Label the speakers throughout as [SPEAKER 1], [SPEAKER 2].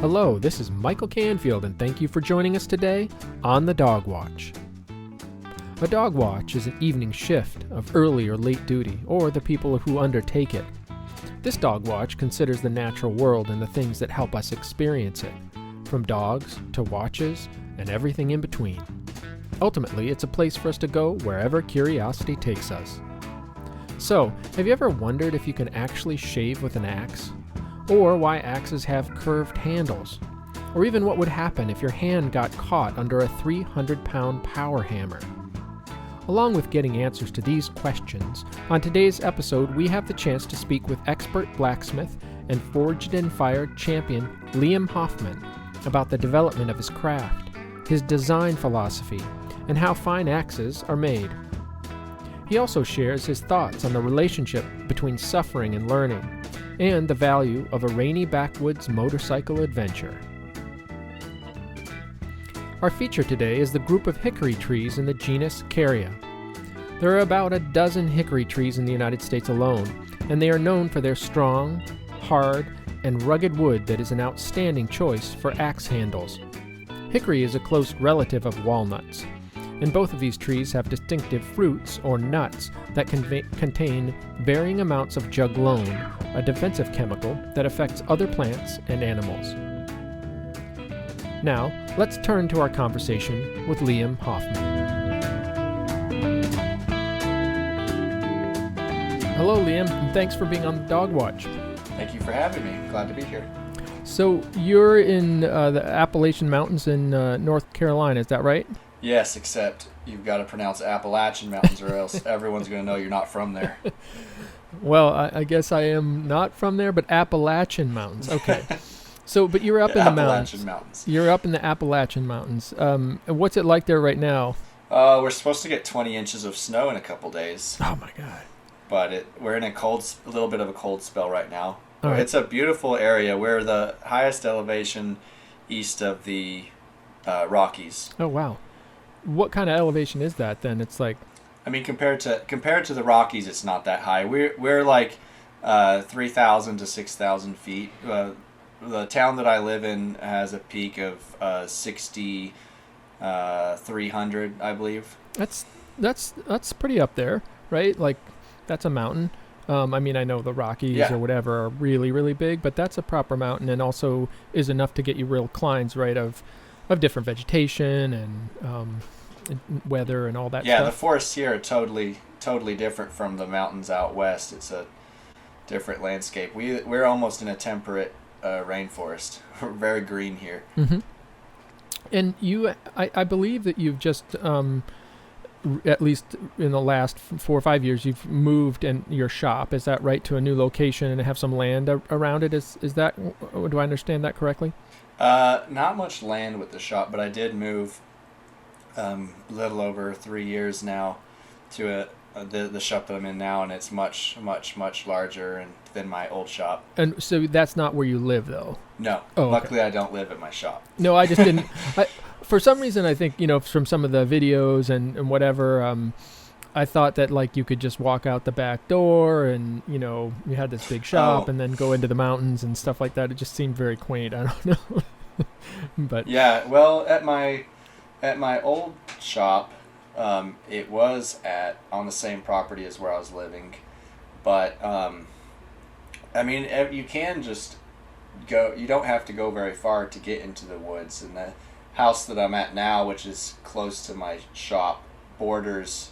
[SPEAKER 1] Hello, this is Michael Canfield, and thank you for joining us today on the Dog Watch. A dog watch is an evening shift of early or late duty, or the people who undertake it. This dog watch considers the natural world and the things that help us experience it, from dogs to watches and everything in between. Ultimately, it's a place for us to go wherever curiosity takes us. So, have you ever wondered if you can actually shave with an axe? Or why axes have curved handles? Or even what would happen if your hand got caught under a 300-pound power hammer? Along with getting answers to these questions, on today's episode we have the chance to speak with expert blacksmith and forged and fire champion Liam Hoffman about the development of his craft, his design philosophy, and how fine axes are made. He also shares his thoughts on the relationship between suffering and learning, and the value of a rainy backwoods motorcycle adventure. Our feature today is the group of hickory trees in the genus Caria. There are about a dozen hickory trees in the United States alone, and they are known for their strong, hard, and rugged wood that is an outstanding choice for axe handles. Hickory is a close relative of walnuts, and both of these trees have distinctive fruits or nuts that contain varying amounts of juglone, a defensive chemical that affects other plants and animals. Now, let's turn to our conversation with Liam Hoffman. Hello, Liam, and thanks for being on the Dog Watch.
[SPEAKER 2] Thank you for having me. Glad to be here.
[SPEAKER 1] So, you're in the Appalachian Mountains in North Carolina, is that right?
[SPEAKER 2] Yes, except you've got to pronounce Appalachian Mountains or else everyone's going to know you're not from there.
[SPEAKER 1] Well, I guess I am not from there, but Appalachian Mountains. Okay. So, but you're up in the mountains. You're up in the Appalachian Mountains. What's it like there right now?
[SPEAKER 2] We're supposed to get 20 inches of snow in a couple days.
[SPEAKER 1] Oh my God!
[SPEAKER 2] But we're in a little bit of a cold spell right now.
[SPEAKER 1] All right.
[SPEAKER 2] It's a beautiful area. We're the highest elevation east of the Rockies.
[SPEAKER 1] Oh wow! What kind of elevation is that then? It's like,
[SPEAKER 2] I mean, compared to the Rockies, it's not that high. We're like 3,000 to 6,000 feet. The town that I live in has a peak of 6,300, I believe.
[SPEAKER 1] That's pretty up there, right? Like, that's a mountain. I mean, I know the Rockies or whatever are really, really big, but that's a proper mountain, and also is enough to get you real climbs, right? Of different vegetation and weather and all that stuff.
[SPEAKER 2] Yeah, the forests here are totally different from the mountains out west. It's a different landscape. We're almost in a temperate rainforest. We're very green here.
[SPEAKER 1] Mm-hmm. And I believe that you've just, at least in the last 4 or 5 years, you've moved in your shop. Is that right, to a new location and have some land around it? Is that, do I understand that correctly?
[SPEAKER 2] Not much land with the shop, but I did move a little over 3 years now to the shop that I'm in now, and it's much, much, much larger than my old shop. And
[SPEAKER 1] so that's not where you live, though?
[SPEAKER 2] No.
[SPEAKER 1] Oh,
[SPEAKER 2] luckily,
[SPEAKER 1] okay.
[SPEAKER 2] I don't live at my shop.
[SPEAKER 1] No, I just didn't. For some reason, I think, from some of the videos and whatever, I thought that, like, you could just walk out the back door and, you had this big shop and then go into the mountains and stuff like that. It just seemed very quaint. I don't know. But
[SPEAKER 2] yeah, well, at my old shop, it was on the same property as where I was living, but I mean, you can just go. You don't have to go very far to get into the woods. And the house that I'm at now, which is close to my shop, borders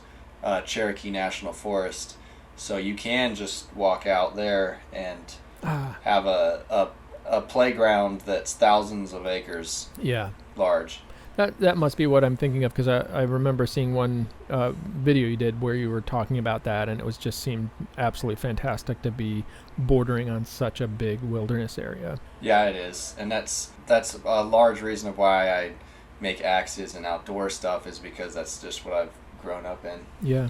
[SPEAKER 2] Cherokee National Forest, so you can just walk out there and have a playground that's thousands of acres large.
[SPEAKER 1] That must be what I'm thinking of, because I remember seeing one video you did where you were talking about that, and it just seemed absolutely fantastic to be bordering on such a big wilderness area.
[SPEAKER 2] Yeah, it is, and that's a large reason of why I make axes and outdoor stuff, is because that's just what I've grown up in.
[SPEAKER 1] Yeah.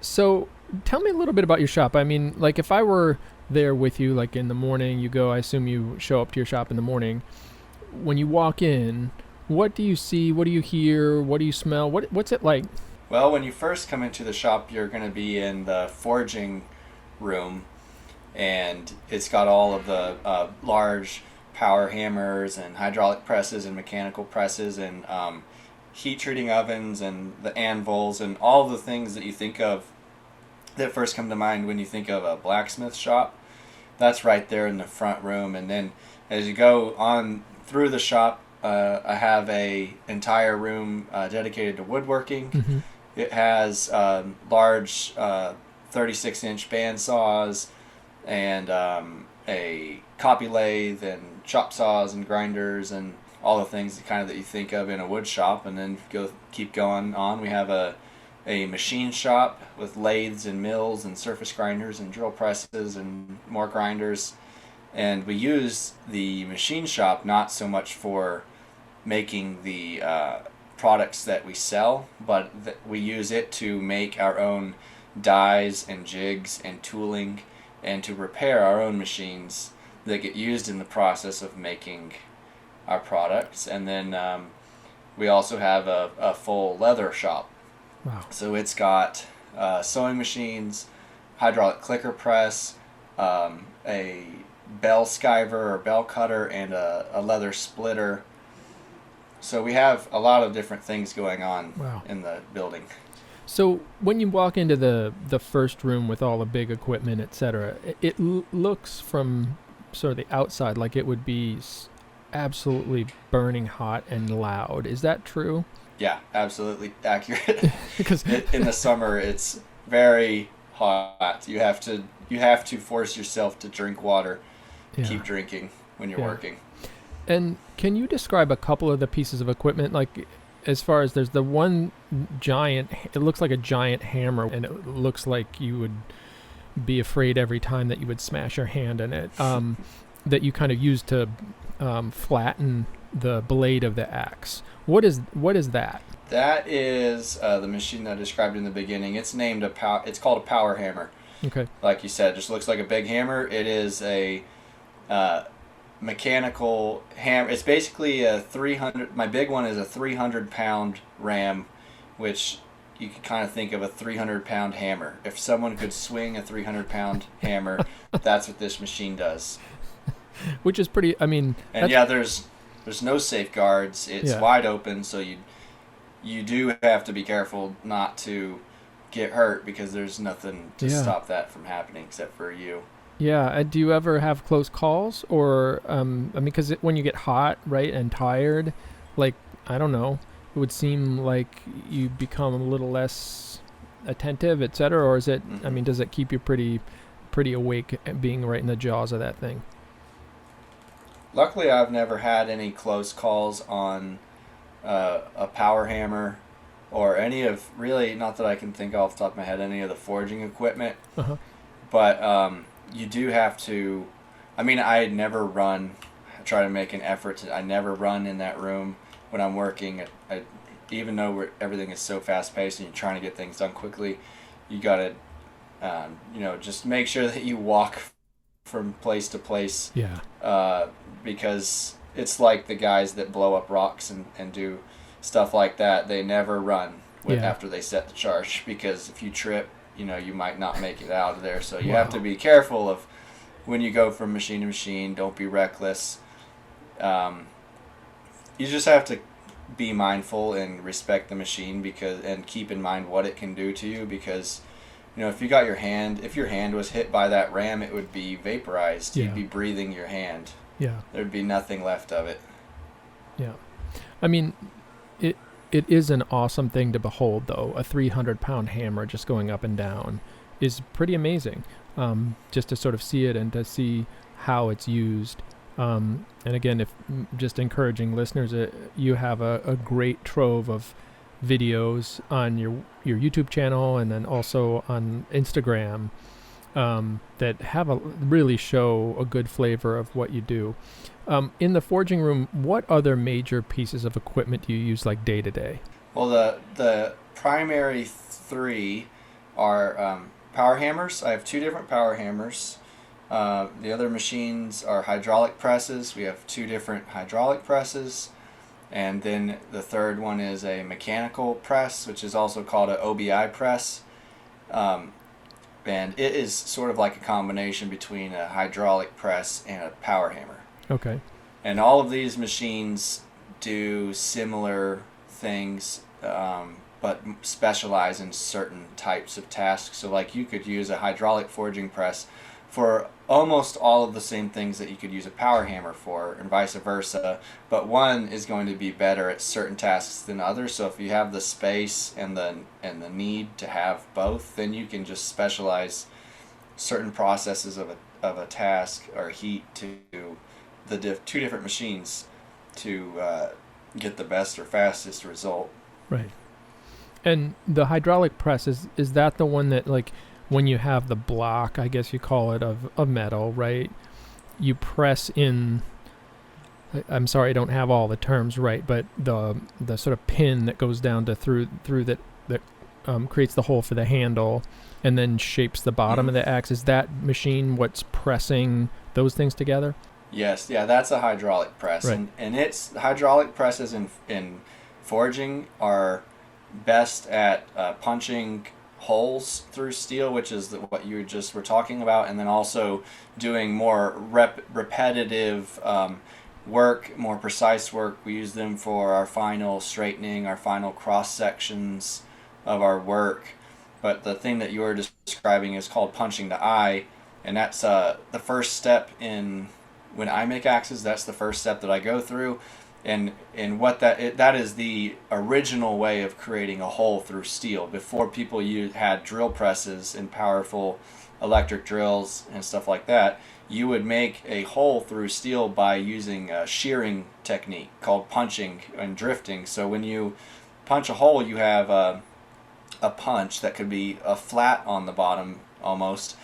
[SPEAKER 1] So tell me a little bit about your shop. I mean, like, if I were there with you, like in the morning, you go, I assume you show up to your shop in the morning. When you walk in, what do you see? What do you hear? What do you smell? What's it like?
[SPEAKER 2] Well, when you first come into the shop, you're going to be in the forging room, and it's got all of the large power hammers and hydraulic presses and mechanical presses and heat treating ovens and the anvils and all the things that you think of that first come to mind when you think of a blacksmith shop. That's right there in the front room. And then as you go on through the shop, I have a entire room dedicated to woodworking.
[SPEAKER 1] Mm-hmm.
[SPEAKER 2] It has large 36-inch bandsaws and a copy lathe and chop saws and grinders and all the things that you think of in a wood shop. And then keep going on. We have a machine shop with lathes and mills and surface grinders and drill presses and more grinders. And we use the machine shop not so much for making the products that we sell, but we use it to make our own dies and jigs and tooling and to repair our own machines that get used in the process of making our products. And then we also have a full leather shop.
[SPEAKER 1] Wow.
[SPEAKER 2] So it's got sewing machines, hydraulic clicker press, a bell skiver or bell cutter, and a leather splitter. So we have a lot of different things going on.
[SPEAKER 1] Wow.
[SPEAKER 2] In the building.
[SPEAKER 1] So when you walk into the first room with all the big equipment, etc., it looks from sort of the outside like it would be absolutely burning hot and loud. Is that true?
[SPEAKER 2] Yeah, absolutely accurate.
[SPEAKER 1] Because
[SPEAKER 2] in the summer, it's very hot. You have to force yourself to drink water.
[SPEAKER 1] Yeah.
[SPEAKER 2] Keep drinking when you're working.
[SPEAKER 1] And can you describe a couple of the pieces of equipment? Like, as far as there's the one giant, it looks like a giant hammer, and it looks like you would be afraid every time that you would smash your hand in it, that you kind of use to flatten the blade of the axe. What is that? That
[SPEAKER 2] is the machine that I described in the beginning. It's named it's called a power hammer.
[SPEAKER 1] Okay.
[SPEAKER 2] Like you said, it just looks like a big hammer. It is a mechanical hammer. It's basically a 300. My big one is a 300-pound ram, which you could kind of think of a 300-pound hammer. If someone could swing a 300-pound hammer, that's what this machine does.
[SPEAKER 1] Which is pretty. I mean.
[SPEAKER 2] And yeah, there's no safeguards. It's wide open, so you do have to be careful not to get hurt because there's nothing to stop that from happening except for you.
[SPEAKER 1] Yeah. Do you ever have close calls, or I mean, because when you get hot, right, and tired, like, I don't know, it would seem like you become a little less attentive, etc. Or is it? Mm-hmm. I mean, does it keep you pretty awake, being right in the jaws of that thing?
[SPEAKER 2] Luckily, I've never had any close calls on a power hammer or any of, really, not that I can think off the top of my head, any of the forging equipment. Uh-huh. But you do have to, I mean, I never run. I try to make an effort I never run in that room when I'm working. Even though everything is so fast-paced and you're trying to get things done quickly, you got to, just make sure that you walk from place to place.
[SPEAKER 1] Yeah.
[SPEAKER 2] Because it's like the guys that blow up rocks and do stuff like that. They never run after they set the charge, because if you trip, you might not make it out of there. So you have to be careful of when you go from machine to machine. Don't be reckless. You just have to be mindful and respect the machine and keep in mind what it can do to you, because if your hand was hit by that ram, it would be vaporized. Yeah. You'd be breathing your hand.
[SPEAKER 1] Yeah.
[SPEAKER 2] There'd be nothing left of it.
[SPEAKER 1] Yeah. I mean, it is an awesome thing to behold, though. A 300-pound hammer just going up and down is pretty amazing. Just to sort of see it and to see how it's used. And again, if just encouraging listeners, you have a great trove of videos on your YouTube channel and then also on Instagram that really show a good flavor of what you do. In the forging room, what other major pieces of equipment do you use, like, day to day?
[SPEAKER 2] Well, the primary three are power hammers. I have 2 different power hammers. The other machines are hydraulic presses. We have 2 different hydraulic presses. And then the third one is a mechanical press, which is also called an OBI press. And it is sort of like a combination between a hydraulic press and a power hammer.
[SPEAKER 1] Okay.
[SPEAKER 2] And all of these machines do similar things, but specialize in certain types of tasks. So like you could use a hydraulic forging press for almost all of the same things that you could use a power hammer for, and vice versa, but one is going to be better at certain tasks than others. So if you have the space and the need to have both, then you can just specialize certain processes of a task or heat to the two different machines to get the best or fastest result.
[SPEAKER 1] Right. And the hydraulic press, is that the one that, like, when you have the block, I guess you call it, of metal, right? You press in, I'm sorry, I don't have all the terms right, but the sort of pin that goes down to through that creates the hole for the handle and then shapes the bottom of the axe. Is that machine what's pressing those things together?
[SPEAKER 2] Yes, yeah, that's a hydraulic press.
[SPEAKER 1] Right.
[SPEAKER 2] And it's hydraulic presses in forging are best at punching holes through steel, which is what you just were talking about, and then also doing more repetitive work, more precise work. We use them for our final straightening, our final cross sections of our work. But the thing that you were describing is called punching the eye, and that's the first step in when I make axes. That's the first step that I go through. And what that is the original way of creating a hole through steel. Before people had drill presses and powerful electric drills and stuff like that, you would make a hole through steel by using a shearing technique called punching and drifting. So when you punch a hole, you have a punch that could be a flat on the bottom almost,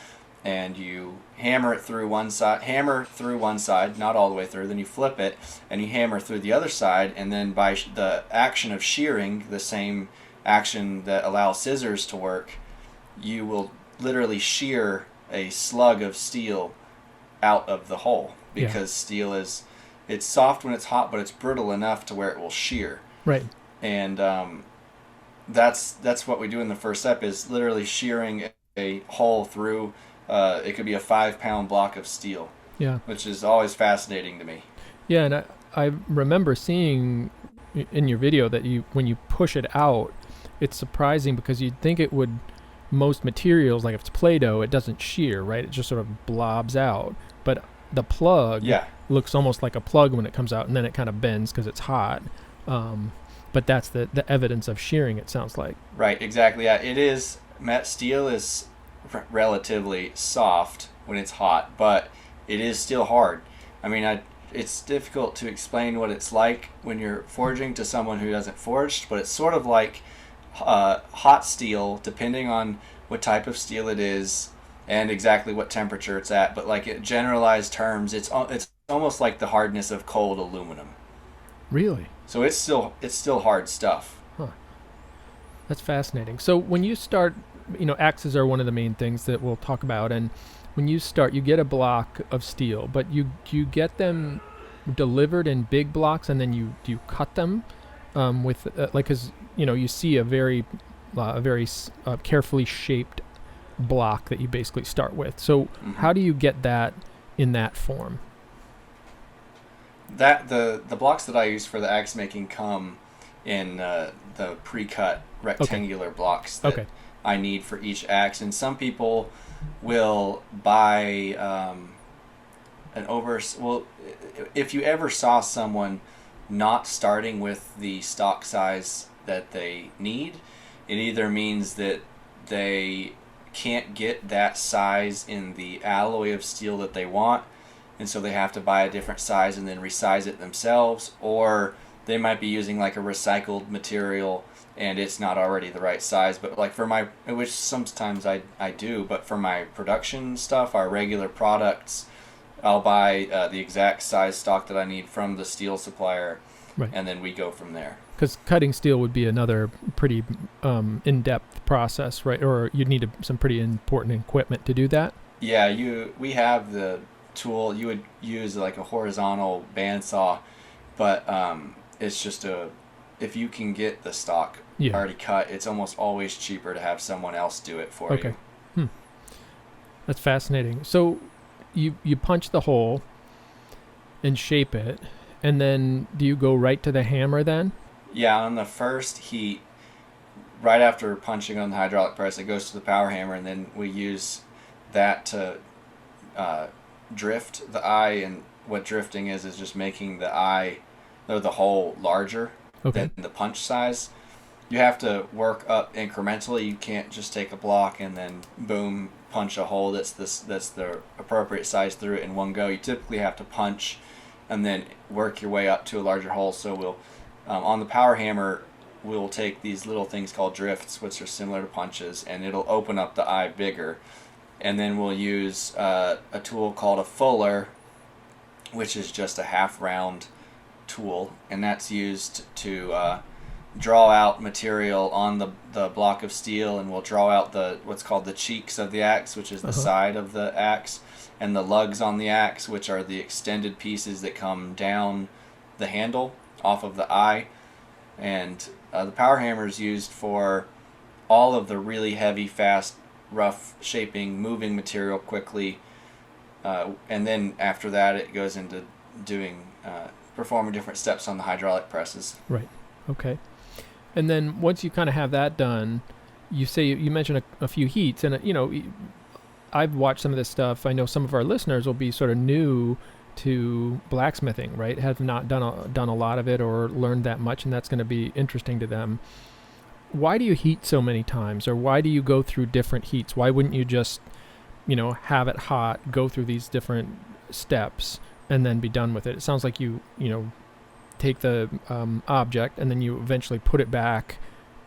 [SPEAKER 2] and you hammer through one side, not all the way through, then you flip it and you hammer through the other side, and then by the action of shearing, the same action that allows scissors to work, you will literally shear a slug of steel out of the hole, because steel it's soft when it's hot, but it's brittle enough to where it will shear.
[SPEAKER 1] Right.
[SPEAKER 2] And that's what we do in the first step, is literally shearing a hole through. It could be a 5-pound block of steel. Yeah. Which is always fascinating to me.
[SPEAKER 1] Yeah, and I remember seeing in your video that when you push it out, it's surprising because you'd think it would. Most materials, like if it's Play-Doh, it doesn't shear, right? It just sort of blobs out. But the plug looks almost like a plug when it comes out, and then it kind of bends because it's hot. But that's the evidence of shearing, it sounds like.
[SPEAKER 2] Right, exactly. Yeah, it is. Steel is relatively soft when it's hot, but it is still hard. I mean, it's difficult to explain what it's like when you're forging to someone who hasn't forged, but it's sort of like hot steel, depending on what type of steel it is and exactly what temperature it's at. But like in generalized terms, it's almost like the hardness of cold aluminum.
[SPEAKER 1] Really?
[SPEAKER 2] So it's still hard stuff.
[SPEAKER 1] Huh. That's fascinating. So when you start, axes are one of the main things that we'll talk about. And when you start, you get a block of steel, but you get them delivered in big blocks, and then you cut them with because you see a very carefully shaped block that you basically start with. So how do you get that in that form?
[SPEAKER 2] That the blocks that I use for the axe making come in the pre-cut rectangular blocks that I need for each axe. And some people will buy if you ever saw someone not starting with the stock size that they need, it either means that they can't get that size in the alloy of steel that they want, and so they have to buy a different size and then resize it themselves, or they might be using like a recycled material and it's not already the right size. But like which sometimes I do, but for my production stuff, our regular products, I'll buy the exact size stock that I need from the steel supplier, and then we go from there.
[SPEAKER 1] Because cutting steel would be another pretty in-depth process, right? Or you'd need some pretty important equipment to do that.
[SPEAKER 2] Yeah, we have the tool. You would use like a horizontal bandsaw, but it's just if you can get the stock already cut, it's almost always cheaper to have someone else do it for you.
[SPEAKER 1] That's fascinating. So you punch the hole, and shape it. And then do you go right to the hammer then?
[SPEAKER 2] Yeah, on the first heat, right after punching on the hydraulic press, it goes to the power hammer, and then we use that to drift the eye. And what drifting is just making the eye or the hole larger
[SPEAKER 1] Okay.
[SPEAKER 2] than the punch size. You have to work up incrementally. You can't just take a block and then boom, punch a hole that's the appropriate size through it in one go. You typically have to punch and then work your way up to a larger hole. So we'll on the power hammer, we'll take these little things called drifts, which are similar to punches, and it'll open up the eye bigger. And then we'll use a tool called a fuller, which is just a half round tool, and that's used to draw out material on the block of steel, and we'll draw out what's called the cheeks of the axe, which is the side of the axe, and the lugs on the axe, which are the extended pieces that come down the handle off of the eye. And the power hammer is used for all of the really heavy, fast, rough shaping, moving material quickly, and then after that it goes into doing performing different steps on the hydraulic presses.
[SPEAKER 1] Right. Okay. And then once you kind of have that done, you mentioned a few heats, and I've watched some of this stuff. I know some of our listeners will be sort of new to blacksmithing, right? Have not done a lot of it or learned that much, and that's going to be interesting to them. Why do you heat so many times, or why do you go through different heats? Why wouldn't you just, have it hot, go through these different steps, and then be done with it? It sounds like you take the object and then you eventually put it back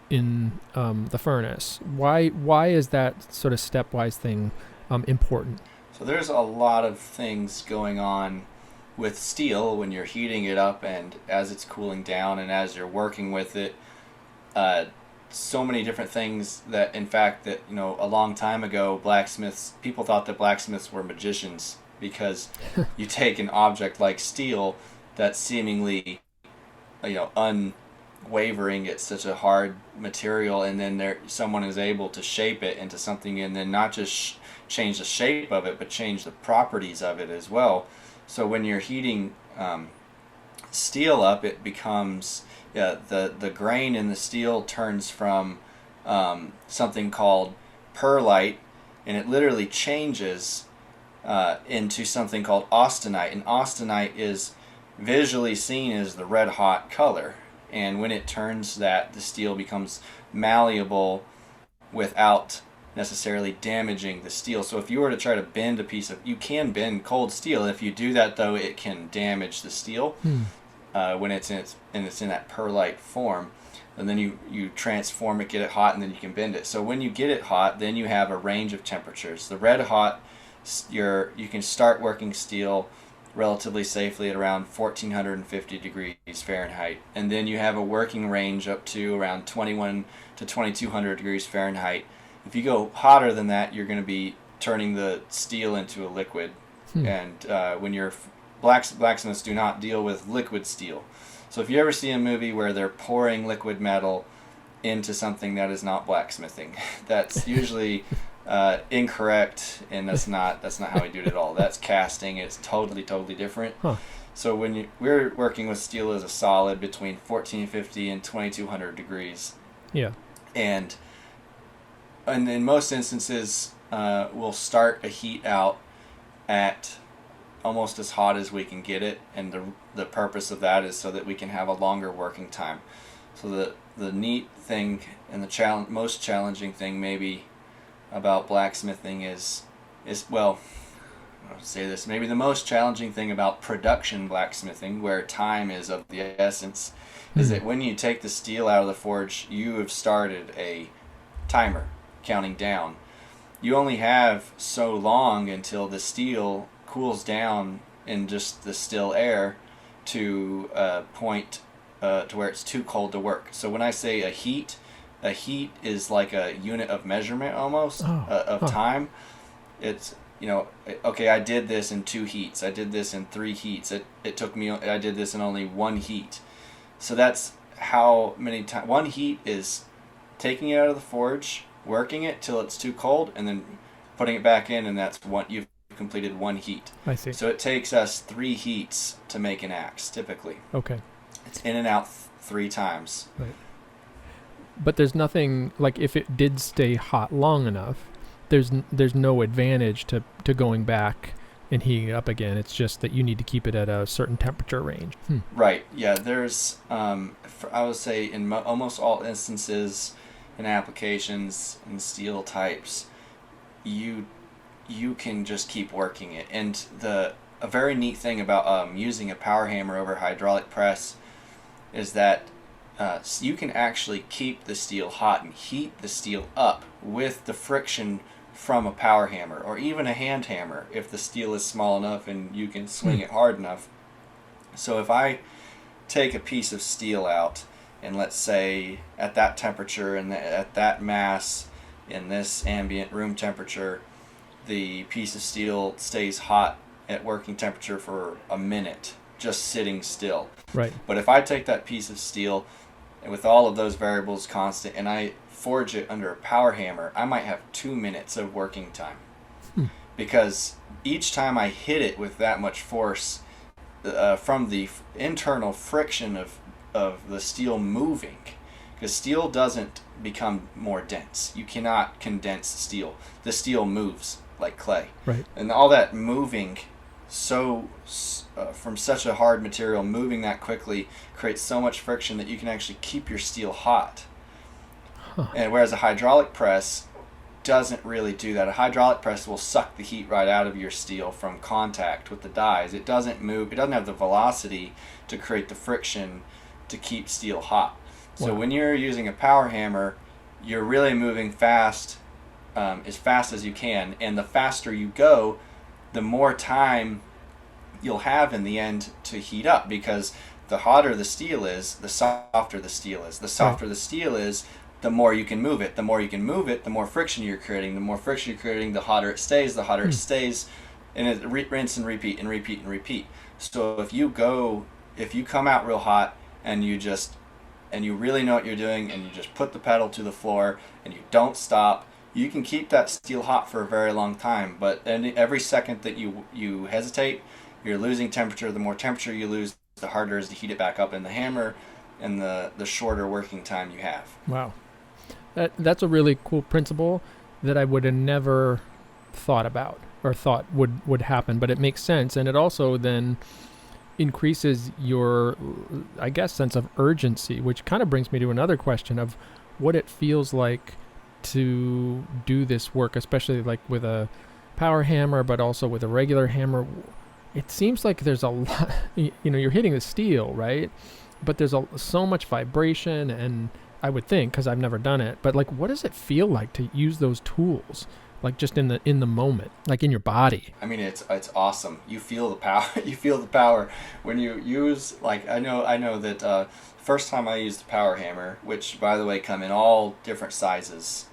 [SPEAKER 1] in the furnace. Why is that sort of stepwise thing important?
[SPEAKER 2] So there's a lot of things going on with steel when you're heating it up and as it's cooling down and as you're working with it. So many different things that, in fact, that a long time ago, people thought that blacksmiths were magicians, because you take an object like steel that's seemingly unwavering, it's such a hard material, and then someone is able to shape it into something, and then not just change the shape of it, but change the properties of it as well. So when you're heating steel up, it becomes the grain in the steel turns from something called perlite, and it literally changes into something called austenite. And austenite is visually seen as the red hot color, and when it turns that, the steel becomes malleable without necessarily damaging the steel. So if you were to try to bend you can bend cold steel. If you do that, though, it can damage the steel when it's in that perlite form. And then you transform it, get it hot, and then you can bend it. So when you get it hot, then you have a range of temperatures. The red hot, you can start working steel relatively safely at around 1450 degrees Fahrenheit, and then you have a working range up to around 21 to 2200 degrees Fahrenheit. If you go hotter than that, you're going to be turning the steel into a liquid, and when you're blacksmiths do not deal with liquid steel. So if you ever see a movie where they're pouring liquid metal into something, that is not blacksmithing. That's usually incorrect, and that's not how we do it at all. That's casting. It's totally different. So when we're working with steel as a solid between 1450 and 2200 degrees.
[SPEAKER 1] Yeah.
[SPEAKER 2] And in most instances, we'll start a heat out at almost as hot as we can get it, and the purpose of that is so that we can have a longer working time. So the neat thing and the most challenging thing maybe about blacksmithing is well, I'll say this, maybe the most challenging thing about production blacksmithing, where time is of the essence, is that when you take the steel out of the forge, you have started a timer counting down. You only have so long until the steel cools down in just the still air to a point to where it's too cold to work. So when I say a heat is like a unit of measurement almost of time. It's, okay, I did this in 2 heats. I did this in 3 heats. It took me, I did this in only 1 heat. So that's how many times. 1 heat is taking it out of the forge, working it till it's too cold, and then putting it back in, and that's you've completed one heat.
[SPEAKER 1] I see.
[SPEAKER 2] So it takes us 3 heats to make an axe, typically.
[SPEAKER 1] Okay.
[SPEAKER 2] It's in and out 3 times.
[SPEAKER 1] Right. But there's nothing, like if it did stay hot long enough, there's no advantage to going back and heating it up again. It's just that you need to keep it at a certain temperature range.
[SPEAKER 2] Right. Yeah. There's, I would say in almost all instances in applications and steel types, you can just keep working it. And a very neat thing about using a power hammer over hydraulic press is that you can actually keep the steel hot and heat the steel up with the friction from a power hammer or even a hand hammer if the steel is small enough and you can swing it hard enough. So if I take a piece of steel out and let's say at that temperature and at that mass in this ambient room temperature, the piece of steel stays hot at working temperature for a minute just sitting still.
[SPEAKER 1] Right.
[SPEAKER 2] But if I take that piece of steel and with all of those variables constant and I forge it under a power hammer, I might have 2 minutes of working time. Because each time I hit it with that much force from the internal friction of the steel moving, because steel doesn't become more dense. You cannot condense steel. The steel moves like clay.
[SPEAKER 1] Right.
[SPEAKER 2] And all that moving from such a hard material, moving that quickly creates so much friction that you can actually keep your steel hot. And whereas a hydraulic press doesn't really do that. A hydraulic press will suck the heat right out of your steel from contact with the dies. It doesn't move. It doesn't have the velocity to create the friction to keep steel hot. So when you're using a power hammer, you're really moving fast as you can. And the faster you go, the more time you'll have in the end to heat up, because the hotter the steel is, the softer the steel is. The softer the steel is, the more you can move it. The more you can move it, the more friction you're creating. The more friction you're creating, the hotter it stays, it stays. And it rinse and repeat and repeat and repeat. So if you come out real hot and you really know what you're doing and you just put the pedal to the floor and you don't stop, you can keep that steel hot for a very long time. But every second that you hesitate, you're losing temperature. The more temperature you lose, the harder it is to heat it back up in the hammer and the shorter working time you have.
[SPEAKER 1] Wow. That's a really cool principle that I would have never thought about or thought would happen, but it makes sense. And it also then increases your, I guess, sense of urgency, which kind of brings me to another question of what it feels like to do this work, especially like with a power hammer, but also with a regular hammer. It seems like there's a lot, you're hitting the steel, right? But there's so much vibration, and I would think, because I've never done it, but like, what does it feel like to use those tools? Like just in the moment, like in your body.
[SPEAKER 2] I mean, it's awesome. You feel the power. You feel the power when you use, like, I know that first time I used the power hammer, which by the way come in all different sizes.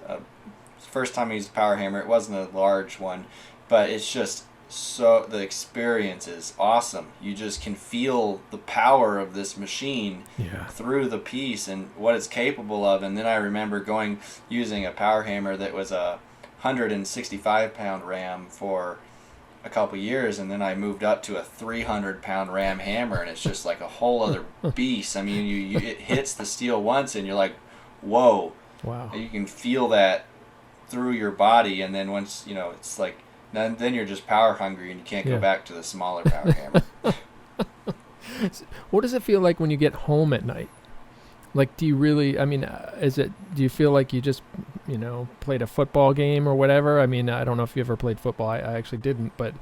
[SPEAKER 2] First time I used the power hammer, it wasn't a large one, but it's just so the experience is awesome. You just can feel the power of this machine through the piece and what it's capable of. And then I remember using a power hammer that was a 165-pound ram for a couple years, and then I moved up to a 300-pound ram hammer, and it's just like a whole other beast. I mean, it hits the steel once, and you're like, whoa.
[SPEAKER 1] Wow.
[SPEAKER 2] You can feel that through your body, and then once, it's like, then you're just power hungry, and you can't go back to the smaller power hammer.
[SPEAKER 1] What does it feel like when you get home at night? Like, do you really, do you feel like you just, played a football game or whatever? I mean, I don't know if you ever played football. I actually didn't, but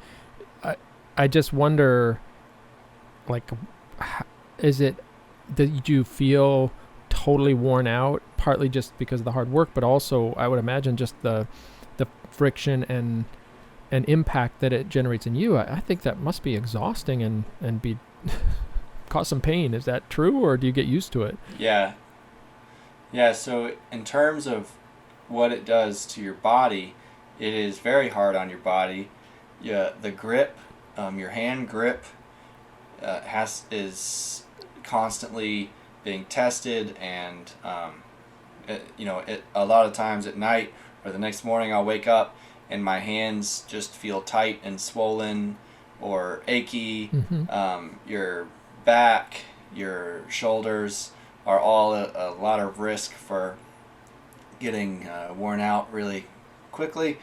[SPEAKER 1] I just wonder, like, did you feel totally worn out, partly just because of the hard work, but also I would imagine just the friction and impact that it generates in you? I think that must be exhausting and be cause some pain. Is that true, or do you get used to it?
[SPEAKER 2] Yeah, so in terms of what it does to your body, it is very hard on your body. The grip, your hand grip is constantly being tested, and a lot of times at night or the next morning I'll wake up and my hands just feel tight and swollen or achy. Your back, your shoulders are all a lot of risk for getting worn out really quickly,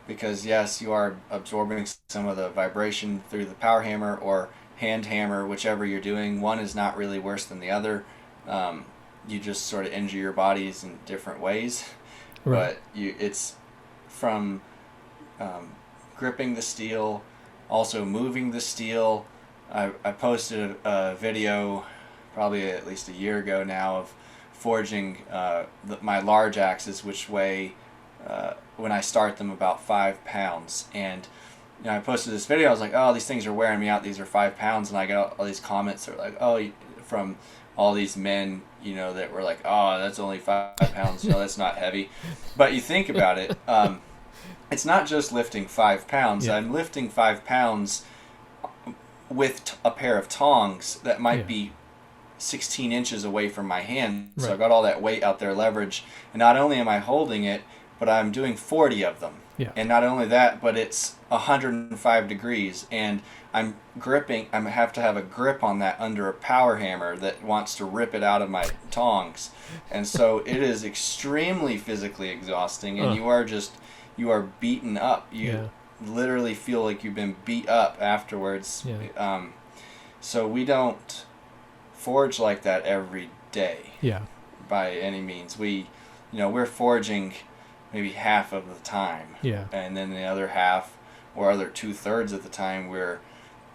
[SPEAKER 2] because yes, you are absorbing some of the vibration through the power hammer or hand hammer, whichever you're doing. One is not really worse than the other. You just sort of injure your bodies in different ways.
[SPEAKER 1] Right.
[SPEAKER 2] But it's from gripping the steel, also moving the steel. I posted a video probably at least a year ago now of forging my large axes, which weigh, when I start them, about 5 pounds. And I posted this video. I was like, oh, these things are wearing me out. These are 5 pounds. And I got all these comments that were like, oh, from all these men, that were like, oh, that's only 5 pounds. That's not heavy. But you think about it, it's not just lifting 5 pounds.
[SPEAKER 1] Yeah.
[SPEAKER 2] I'm lifting 5 pounds with a pair of tongs that might be 16 inches away from my hand. So I've got all that weight out there, leverage. And not only am I holding it, but I'm doing 40 of them.
[SPEAKER 1] Yeah.
[SPEAKER 2] And not only that, but it's 105 degrees. And I'm gripping, I have to have a grip on that under a power hammer that wants to rip it out of my tongs. And so it is extremely physically exhausting. And you are beaten up. You literally feel like you've been beat up afterwards.
[SPEAKER 1] Yeah.
[SPEAKER 2] So we don't forge like that every day.
[SPEAKER 1] Yeah.
[SPEAKER 2] By any means. We're forging maybe half of the time.
[SPEAKER 1] Yeah.
[SPEAKER 2] And then the other half, or other 2/3 of the time, we're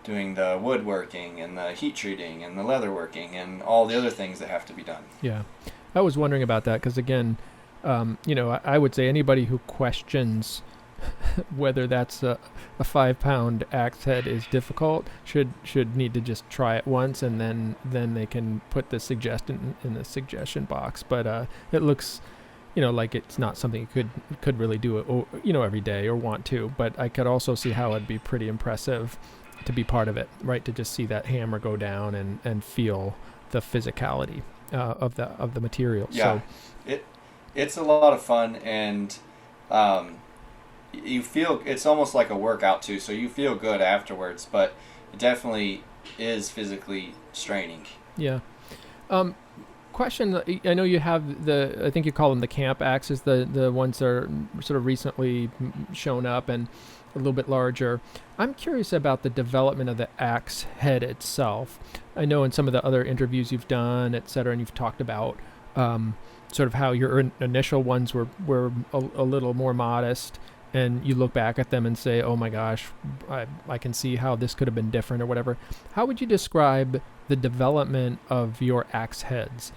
[SPEAKER 2] doing the woodworking and the heat treating and the leather working and all the other things that have to be done.
[SPEAKER 1] Yeah. I was wondering about that because, again, I would say anybody who questions whether that's a 5-pound axe head is difficult should need to just try it once, and then they can put the suggestion in the suggestion box. But it looks, like it's not something you could really do every day or want to. But I could also see how it'd be pretty impressive to be part of it, right? To just see that hammer go down and feel the physicality of the material.
[SPEAKER 2] Yeah, so it's a lot of fun, and you feel it's almost like a workout too. So you feel good afterwards, but it definitely is physically straining.
[SPEAKER 1] Yeah. Question: I know you have I think you call them the camp axes, the ones that are sort of recently shown up and a little bit larger. I'm curious about the development of the axe head itself. I know in some of the other interviews you've done, et cetera, and you've talked about sort of how your initial ones were a little more modest, and you look back at them and say, oh my gosh, I can see how this could have been different or whatever. How would you describe the development of your axe heads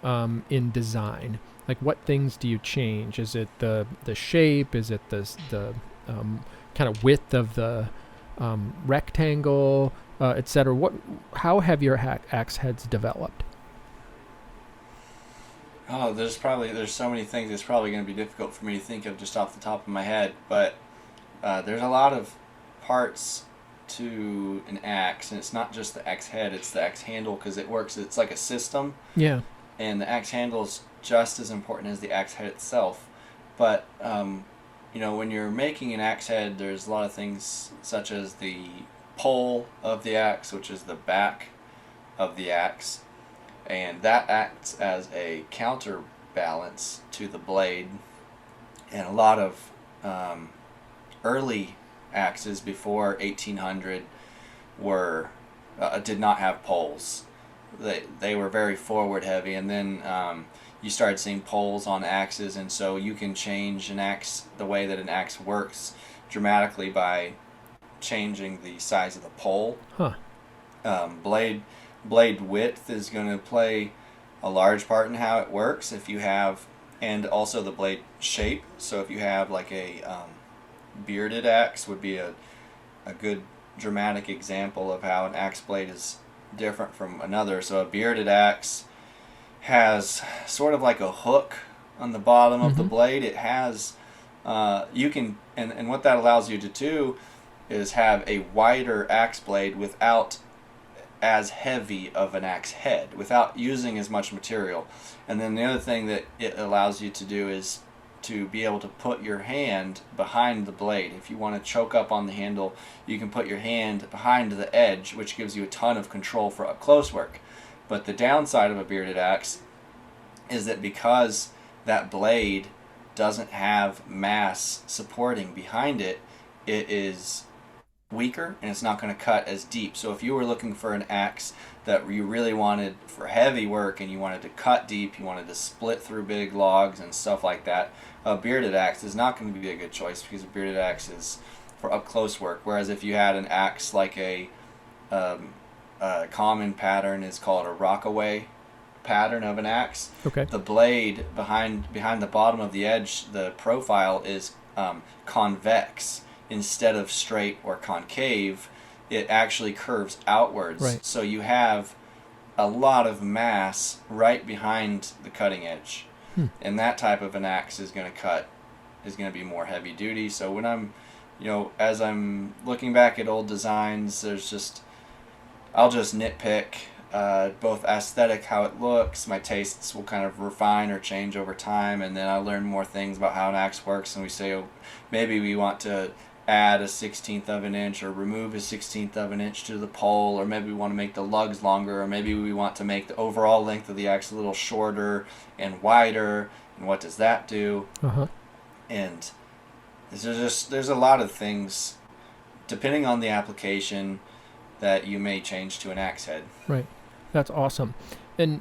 [SPEAKER 1] in design? Like, what things do you change? Is it the shape? Is it the kind of width of the rectangle, et cetera? How have your axe heads developed?
[SPEAKER 2] Oh, there's so many things. It's probably going to be difficult for me to think of just off the top of my head. But there's a lot of parts to an axe, and it's not just the axe head; it's the axe handle, because it works. It's like a system.
[SPEAKER 1] Yeah.
[SPEAKER 2] And the axe handle is just as important as the axe head itself. But when you're making an axe head, there's a lot of things such as the pole of the axe, which is the back of the axe. And that acts as a counterbalance to the blade. And a lot of early axes before 1800 did not have poles. They were very forward heavy, and then you started seeing poles on axes, and so you can change the way that an axe works dramatically by changing the size of the pole.
[SPEAKER 1] Huh.
[SPEAKER 2] Blade width is going to play a large part in how it works. And also the blade shape. So if you have like a bearded axe would be a good dramatic example of how an axe blade is different from another. So a bearded axe has sort of like a hook on the bottom of the blade. It has and what that allows you to do is have a wider axe blade without as heavy of an axe head, without using as much material. And then the other thing that it allows you to do is to be able to put your hand behind the blade. If you want to choke up on the handle, you can put your hand behind the edge, which gives you a ton of control for up close work. But the downside of a bearded axe is that because that blade doesn't have mass supporting behind it, it is weaker and it's not going to cut as deep. So if you were looking for an axe that you really wanted for heavy work and you wanted to cut deep, you wanted to split through big logs and stuff like that, a bearded axe is not going to be a good choice, because a bearded axe is for up close work. Whereas if you had an axe like a common pattern is called a rockaway pattern of an axe.
[SPEAKER 1] Okay.
[SPEAKER 2] The blade behind the bottom of the edge, the profile is convex instead of straight or concave. It actually curves outwards.
[SPEAKER 1] Right.
[SPEAKER 2] So you have a lot of mass right behind the cutting edge. And that type of an axe is going to be more heavy duty. So when I'm, as I'm looking back at old designs, I'll just nitpick both aesthetic, how it looks. My tastes will kind of refine or change over time, and then I learn more things about how an axe works, and we say, oh, maybe we want to add a 1/16 of an inch or remove a 1/16 of an inch to the pole, or maybe we want to make the lugs longer, or maybe we want to make the overall length of the axe a little shorter and wider, and what does that do? And there's a lot of things, depending on the application, that you may change to an axe head.
[SPEAKER 1] Right. That's awesome. And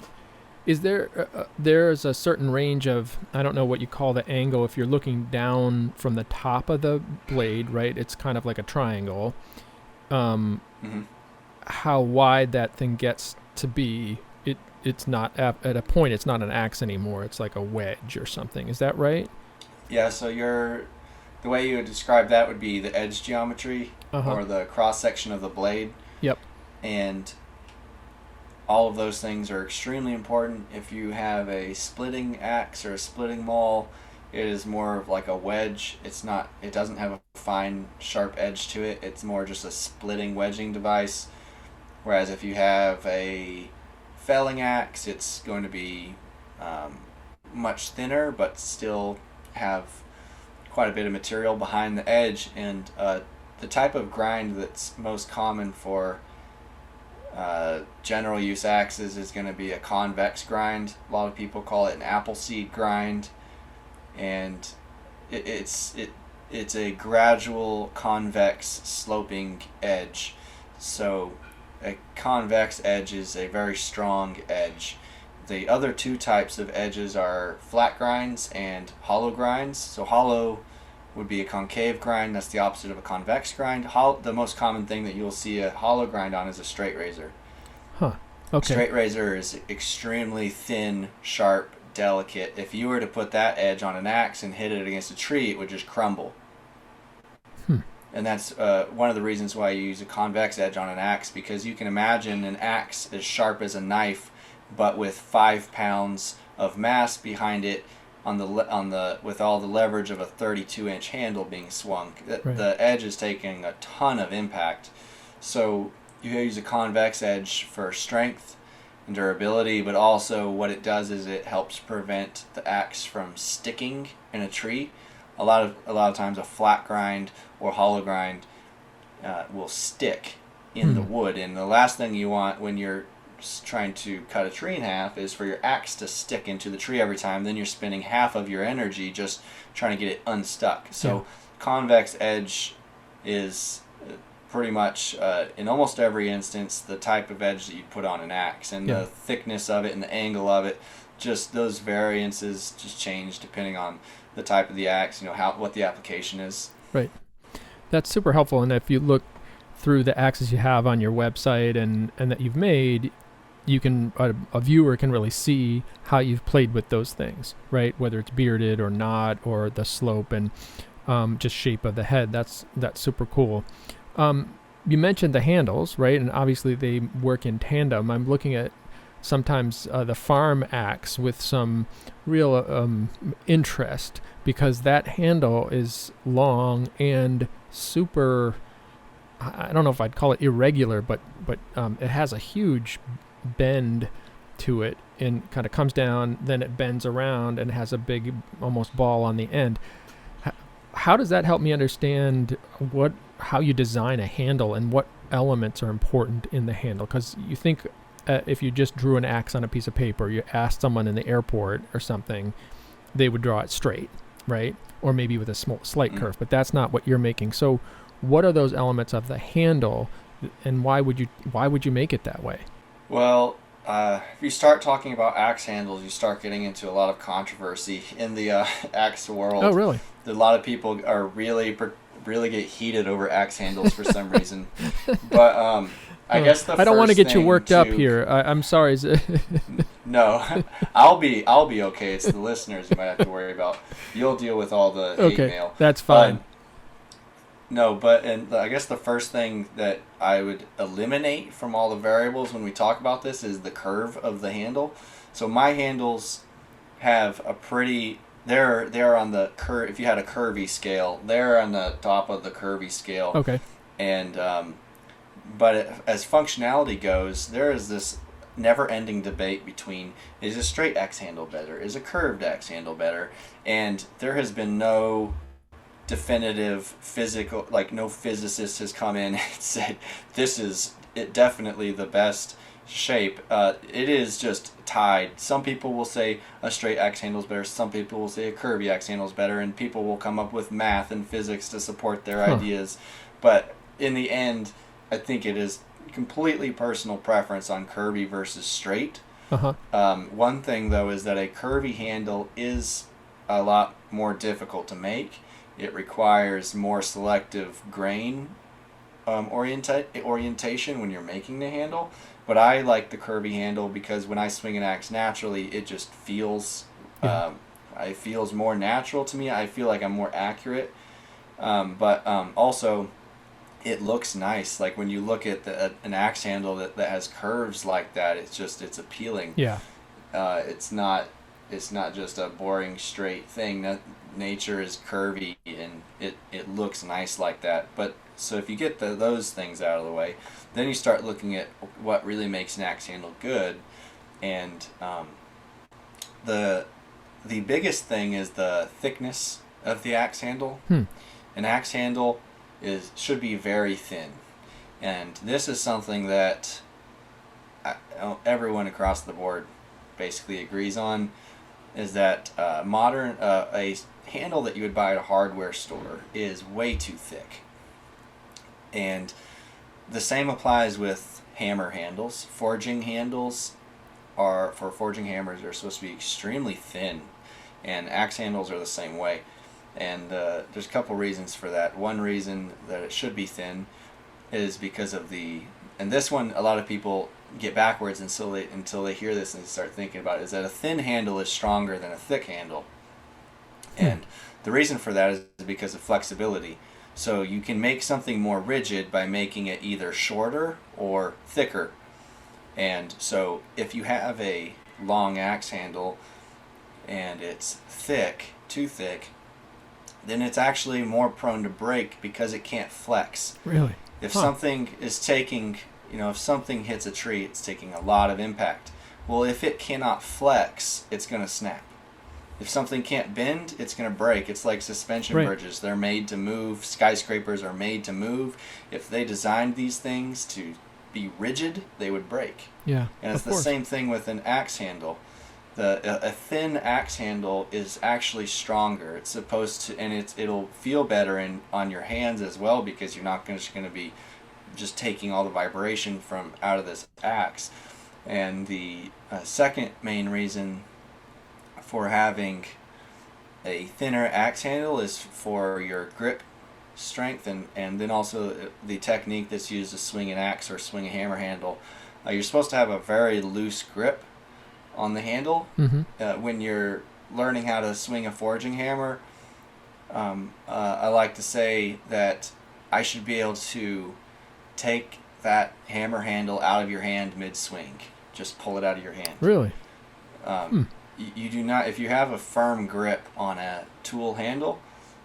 [SPEAKER 1] is there's a certain range of, I don't know what you call the angle, if you're looking down from the top of the blade, right? It's kind of like a triangle. How wide that thing gets to be, it's not, at a point, it's not an axe anymore. It's like a wedge or something. Is that right?
[SPEAKER 2] Yeah, so the way you would describe that would be the edge geometry or the cross-section of the blade.
[SPEAKER 1] Yep.
[SPEAKER 2] And all of those things are extremely important. If you have a splitting axe or a splitting maul, it is more of like a wedge. It doesn't have a fine, sharp edge to it. It's more just a splitting, wedging device. Whereas if you have a felling axe, it's going to be much thinner, but still have quite a bit of material behind the edge. And the type of grind that's most common for general use axes is going to be a convex grind. A lot of people call it an appleseed grind, and it's a gradual convex sloping edge. So a convex edge is a very strong edge. The other two types of edges are flat grinds and hollow grinds. So hollow would be a concave grind. That's the opposite of a convex grind. The most common thing that you'll see a hollow grind on is a straight razor.
[SPEAKER 1] Okay.
[SPEAKER 2] Straight razor is extremely thin, sharp, delicate. If you were to put that edge on an axe and hit it against a tree, it would just crumble. And that's one of the reasons why you use a convex edge on an axe, because you can imagine an axe as sharp as a knife, but with 5 pounds of mass behind it, with all the leverage of a 32-inch handle being swung.
[SPEAKER 1] Right.
[SPEAKER 2] The edge is taking a ton of impact. So you use a convex edge for strength and durability, but also what it does is it helps prevent the axe from sticking in a tree. A lot of times a flat grind or hollow grind will stick in the wood, and the last thing you want when you're trying to cut a tree in half is for your axe to stick into the tree every time. Then you're spending half of your energy just trying to get it unstuck. So convex edge is pretty much in almost every instance the type of edge that you put on an axe, and the thickness of it and the angle of it, just those variances just change depending on the type of the axe, what the application is.
[SPEAKER 1] Right. That's super helpful. And if you look through the axes you have on your website and that you've made, you can a viewer can really see how you've played with those things, right? Whether it's bearded or not, or the slope and just shape of the head. That's super cool. You mentioned the handles, right? And obviously they work in tandem. I'm looking at sometimes the farm axe with some real interest, because that handle is long and super, I don't know if I'd call it irregular, but it has a huge bend to it. and kind of comes down, then it bends around and has a big almost ball on the end. How does that help me understand how you design a handle and what elements are important in the handle? Because you think if you just drew an axe on a piece of paper, you asked someone in the airport or something, they would draw it straight, right? Or maybe with a slight curve, but that's not what you're making. So what are those elements of the handle, and why would you make it that way?
[SPEAKER 2] Well, if you start talking about axe handles, you start getting into a lot of controversy in the axe world.
[SPEAKER 1] Oh, really?
[SPEAKER 2] A lot of people are really get heated over axe handles for some reason. But I guess
[SPEAKER 1] I don't want to get you worked up here. I'm sorry.
[SPEAKER 2] No, I'll be okay. It's the listeners you might have to worry about. You'll deal with all the hate mail.
[SPEAKER 1] That's fine.
[SPEAKER 2] I guess the first thing that I would eliminate from all the variables when we talk about this is the curve of the handle. So my handles have a pretty... They're on the curve. If you had a curvy scale, they're on the top of the curvy scale.
[SPEAKER 1] Okay.
[SPEAKER 2] And as functionality goes, there is this never-ending debate between, is a straight axe handle better, is a curved axe handle better, and there has been no definitive physical, like no physicist has come in and said this is definitely the best shape. It is just tied. Some people will say a straight axe handle is better, some people will say a curvy axe handle is better, and people will come up with math and physics to support their ideas. But in the end, I think it is completely personal preference on curvy versus straight. One thing though is that a curvy handle is a lot more difficult to make. It requires more selective grain orientation when you're making the handle. But I like the curvy handle because when I swing an axe naturally, it just feels it feels more natural to me. I feel like I'm more accurate. But also, it looks nice. Like when you look at an axe handle that has curves like that, it's appealing.
[SPEAKER 1] Yeah.
[SPEAKER 2] It's not just a boring straight thing. Nature is curvy and it looks nice like that. But so if you get those things out of the way, then you start looking at what really makes an axe handle good. And the biggest thing is the thickness of the axe handle. An axe handle should be very thin, and this is something that everyone across the board basically agrees on, is that a handle that you would buy at a hardware store is way too thick. And the same applies with hammer handles. Forging hammers are supposed to be extremely thin, and axe handles are the same way. And there's a couple reasons for that. One reason that it should be thin is because of and this one a lot of people get backwards until they hear this and start thinking about it, is that a thin handle is stronger than a thick handle. And the reason for that is because of flexibility. So you can make something more rigid by making it either shorter or thicker. And so if you have a long axe handle and it's too thick, then it's actually more prone to break because it can't flex.
[SPEAKER 1] Really?
[SPEAKER 2] If something is taking, if something hits a tree, it's taking a lot of impact. Well, if it cannot flex, it's going to snap. If something can't bend, it's going to break. It's like suspension bridges. They're made to move. Skyscrapers are made to move. If they designed these things to be rigid, they would break.
[SPEAKER 1] Yeah.
[SPEAKER 2] And it's the same thing with an axe handle. A thin axe handle is actually stronger. It's supposed to, and it'll feel better on your hands as well, because you're not just going to be just taking all the vibration from out of this axe. And the second main reason for having a thinner axe handle is for your grip strength, and then also the technique that's used to swing an axe or swing a hammer handle. You're supposed to have a very loose grip on the handle. When you're learning how to swing a forging hammer, I like to say that I should be able to take that hammer handle out of your hand mid-swing. Just pull it out of your hand.
[SPEAKER 1] Really?
[SPEAKER 2] You do not, if you have a firm grip on a tool handle,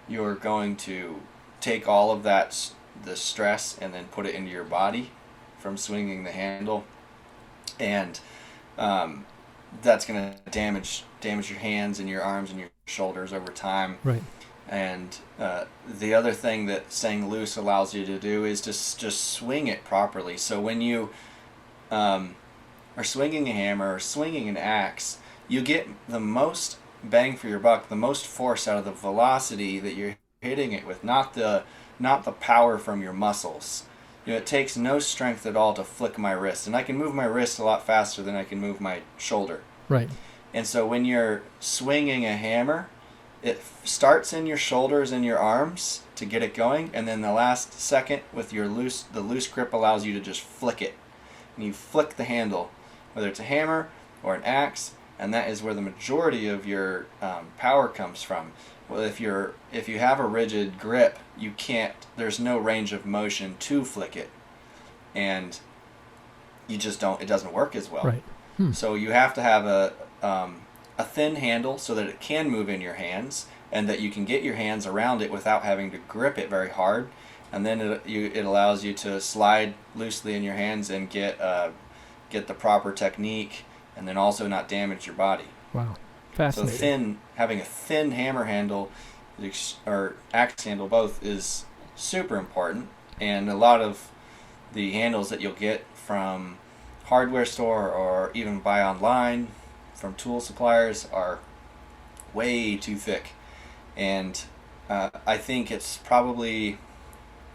[SPEAKER 2] you're going to take all of the stress and then put it into your body from swinging the handle. And that's going to damage your hands and your arms and your shoulders over time.
[SPEAKER 1] Right.
[SPEAKER 2] And the other thing that staying loose allows you to do is just swing it properly. So when you are swinging a hammer or swinging an axe, you get the most bang for your buck, the most force out of the velocity that you're hitting it with, not the power from your muscles. It takes no strength at all to flick my wrist, and I can move my wrist a lot faster than I can move my shoulder.
[SPEAKER 1] Right.
[SPEAKER 2] And so when you're swinging a hammer, it starts in your shoulders and your arms to get it going, and then the last second with the loose grip allows you to just flick it. And you flick the handle, whether it's a hammer or an axe, and that is where the majority of your power comes from. Well, if you have a rigid grip, you can't. There's no range of motion to flick it, and you just don't. It doesn't work as well.
[SPEAKER 1] Right.
[SPEAKER 2] So you have to have a thin handle so that it can move in your hands, and that you can get your hands around it without having to grip it very hard, and then it allows you to slide loosely in your hands and get the proper technique, and then also not damage your body.
[SPEAKER 1] Wow. Fascinating.
[SPEAKER 2] So having a thin hammer handle or axe handle both is super important, and a lot of the handles that you'll get from hardware store or even buy online from tool suppliers are way too thick. And I think it's probably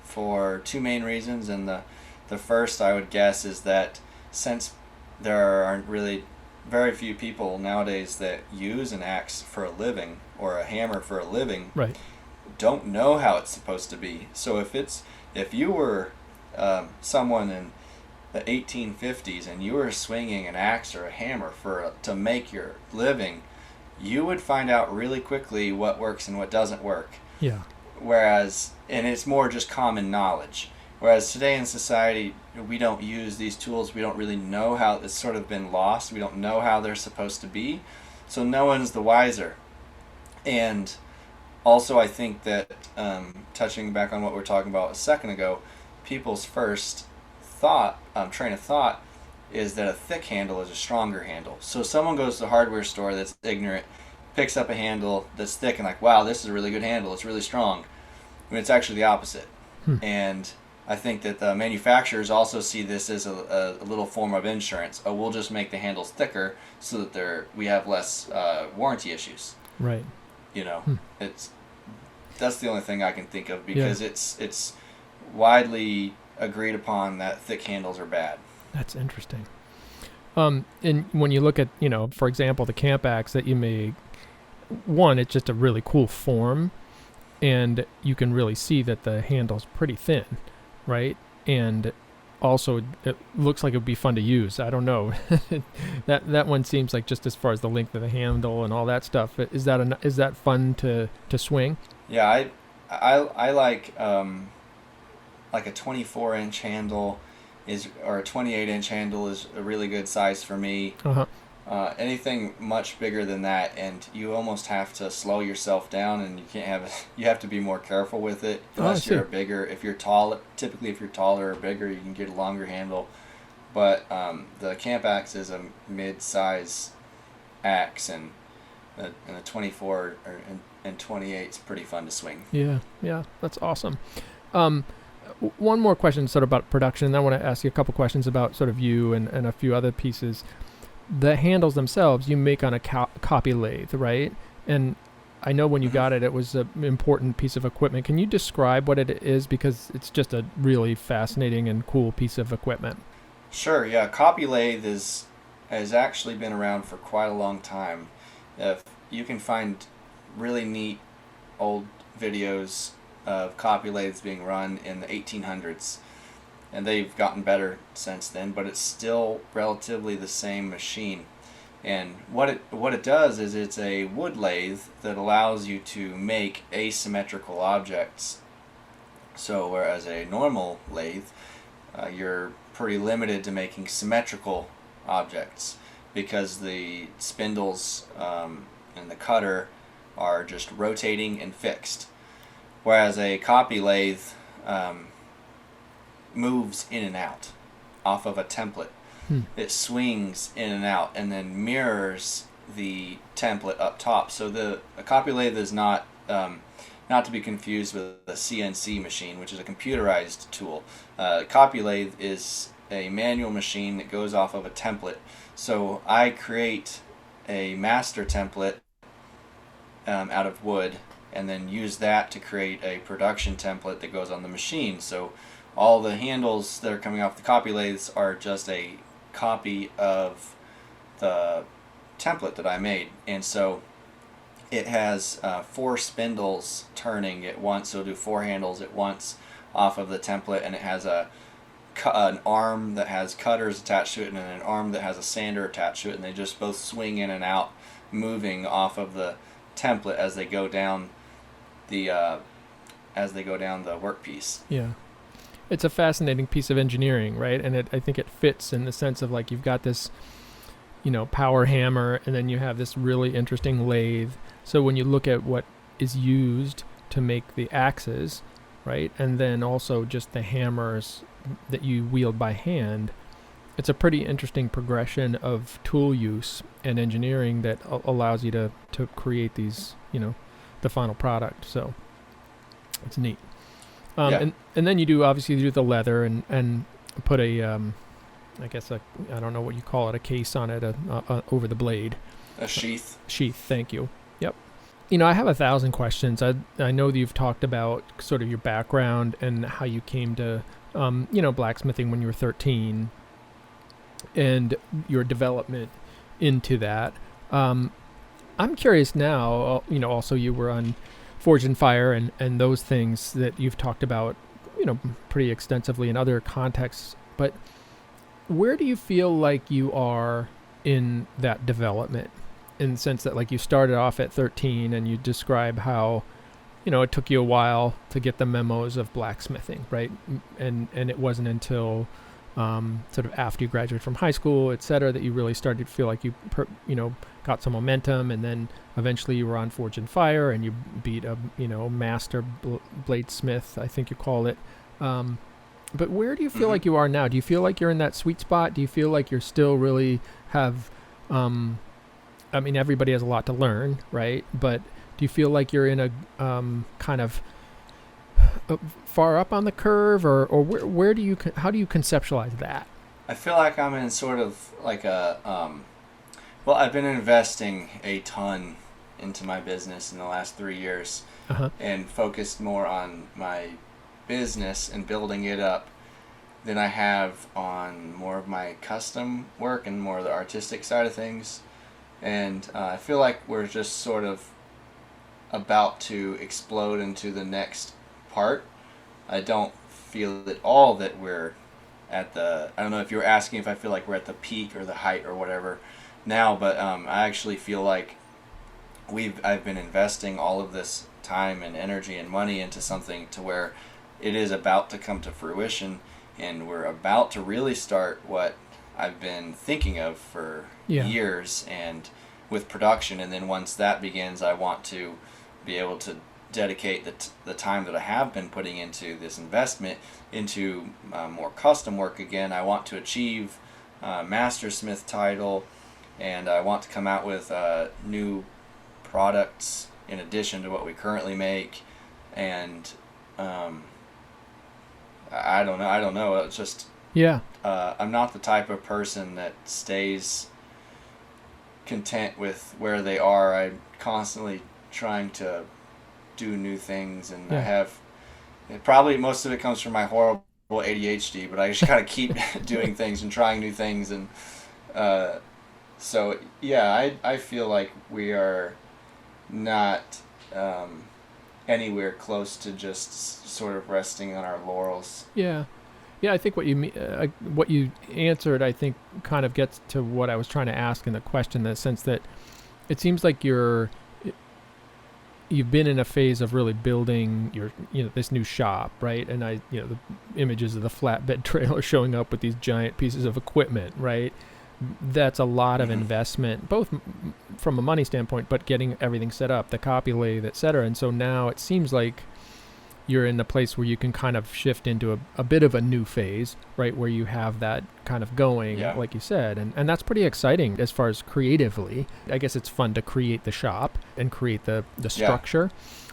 [SPEAKER 2] for two main reasons, and the first I would guess is that since there aren't really very few people nowadays that use an axe for a living or a hammer for a living,
[SPEAKER 1] right,
[SPEAKER 2] don't know how it's supposed to be. So if you were someone in the 1850s and you were swinging an axe or a hammer to make your living, you would find out really quickly what works and what doesn't work.
[SPEAKER 1] Yeah.
[SPEAKER 2] And it's more just common knowledge. Whereas today in society, we don't use these tools. We don't really know how it's sort of been lost. We don't know how they're supposed to be. So no one's the wiser. And also I think that, touching back on what we were talking about a second ago, people's first train of thought is that a thick handle is a stronger handle. So someone goes to the hardware store that's ignorant, picks up a handle that's thick and like, wow, this is a really good handle. It's really strong. When it's actually the opposite. And I think that the manufacturers also see this as a little form of insurance. Oh, we'll just make the handles thicker so that we have less warranty issues.
[SPEAKER 1] Right.
[SPEAKER 2] That's the only thing I can think of, because it's widely agreed upon that thick handles are bad.
[SPEAKER 1] That's interesting. And when you look at, for example, the camp axe that you made, one, it's just a really cool form, and you can really see that the handle's pretty thin, right? And also, it looks like it would be fun to use. I don't know. that one seems like, just as far as the length of the handle and all that stuff, is that fun to swing?
[SPEAKER 2] Yeah, I like a 24-inch handle or a 28-inch handle is a really good size for me.
[SPEAKER 1] Uh-huh.
[SPEAKER 2] Anything much bigger than that, and you almost have to slow yourself down, and you have to be more careful with it. Unless you're bigger, if you're taller or bigger, you can get a longer handle. But the camp axe is a mid-size axe, and a 24 and 28 is pretty fun to swing.
[SPEAKER 1] Yeah, that's awesome. One more question sort of about production. I want to ask you a couple questions about sort of you and a few other pieces. The handles themselves you make on a copy lathe, right? And I know when you got it was an important piece of equipment. Can you describe what it is? Because it's just a really fascinating and cool piece of equipment.
[SPEAKER 2] Sure, yeah. Copy lathe has actually been around for quite a long time. If you can find really neat old videos of copy lathes being run in the 1800s. And they've gotten better since then, but it's still relatively the same machine. And what it does is it's a wood lathe that allows you to make asymmetrical objects. So whereas a normal lathe, you're pretty limited to making symmetrical objects because the spindles and the cutter are just rotating and fixed. Whereas a copy lathe moves in and out off of a template. it swings in and out and then mirrors the template up top. So a copy lathe is not to be confused with a CNC machine, which is a computerized tool. Copy lathe is a manual machine that goes off of a template. So I create a master template out of wood, and then use that to create a production template that goes on the machine. So all the handles that are coming off the copy lathes are just a copy of the template that I made. And so it has 4 spindles turning at once, so it'll do 4 handles at once off of the template, and it has an arm that has cutters attached to it and an arm that has a sander attached to it, and they just both swing in and out, moving off of the template as they go down the workpiece.
[SPEAKER 1] Yeah. It's a fascinating piece of engineering, right? And I think it fits in the sense of like you've got this, power hammer, and then you have this really interesting lathe. So when you look at what is used to make the axes, right, and then also just the hammers that you wield by hand, it's a pretty interesting progression of tool use and engineering that allows you to create these, the final product. So it's neat. And then you obviously do the leather and put I don't know what you call it, a case on it over the blade.
[SPEAKER 2] A sheath.
[SPEAKER 1] Sheath, thank you. Yep. I have 1,000 questions. I know that you've talked about sort of your background and how you came to, blacksmithing when you were 13 and your development into that. I'm curious now, also you were on Forge and Fire and those things that you've talked about, pretty extensively in other contexts. But where do you feel like you are in that development? In the sense that like you started off at 13 and you describe how, it took you a while to get the memos of blacksmithing, right? And it wasn't until sort of after you graduated from high school, et cetera, that you really started to feel like you got some momentum, and then eventually you were on Forge and Fire and you beat a, master bladesmith, I think you call it. But where do you feel like you are now? Do you feel like you're in that sweet spot? Do you feel like you're still really have, everybody has a lot to learn, right? But do you feel like you're in a kind of far up on the curve, or where do you, how do you conceptualize that?
[SPEAKER 2] I feel like I'm in sort of like I've been investing a ton into my business in the last 3 years, and focused more on my business and building it up than I have on more of my custom work and more of the artistic side of things. And I feel like we're just sort of about to explode into the next part. I don't feel at all that we're at I don't know if you were asking if I feel like we're at the peak or the height or whatever now, but I actually feel like I've been investing all of this time and energy and money into something to where it is about to come to fruition, and we're about to really start what I've been thinking of for years, and with production. And then once that begins, I want to be able to dedicate the time that I have been putting into this investment into more custom work again. I want to achieve Mastersmith title, and I want to come out with new products in addition to what we currently make. And I don't know. It's just I'm not the type of person that stays content with where they are. I'm constantly trying to do new things, and I have probably most of it comes from my horrible ADHD, but I just gotta keep doing things and trying new things. And so I feel like we are not anywhere close to just sort of resting on our laurels. I think what you answered, I think, kind of gets to what I was trying to ask in the question, in the sense that it seems like you've been in a phase of really building your, this new shop, right? And the images of the flatbed trailer showing up with these giant pieces of equipment, right? That's a lot of investment, both from a money standpoint, but getting everything set up, the copy lathe, et cetera. And so now it seems like
[SPEAKER 1] you're in a place where you can kind of shift into a bit of a new phase, right? Where you have that kind of going, like you said. And that's pretty exciting as far as creatively. I guess it's fun to create the shop and create the structure.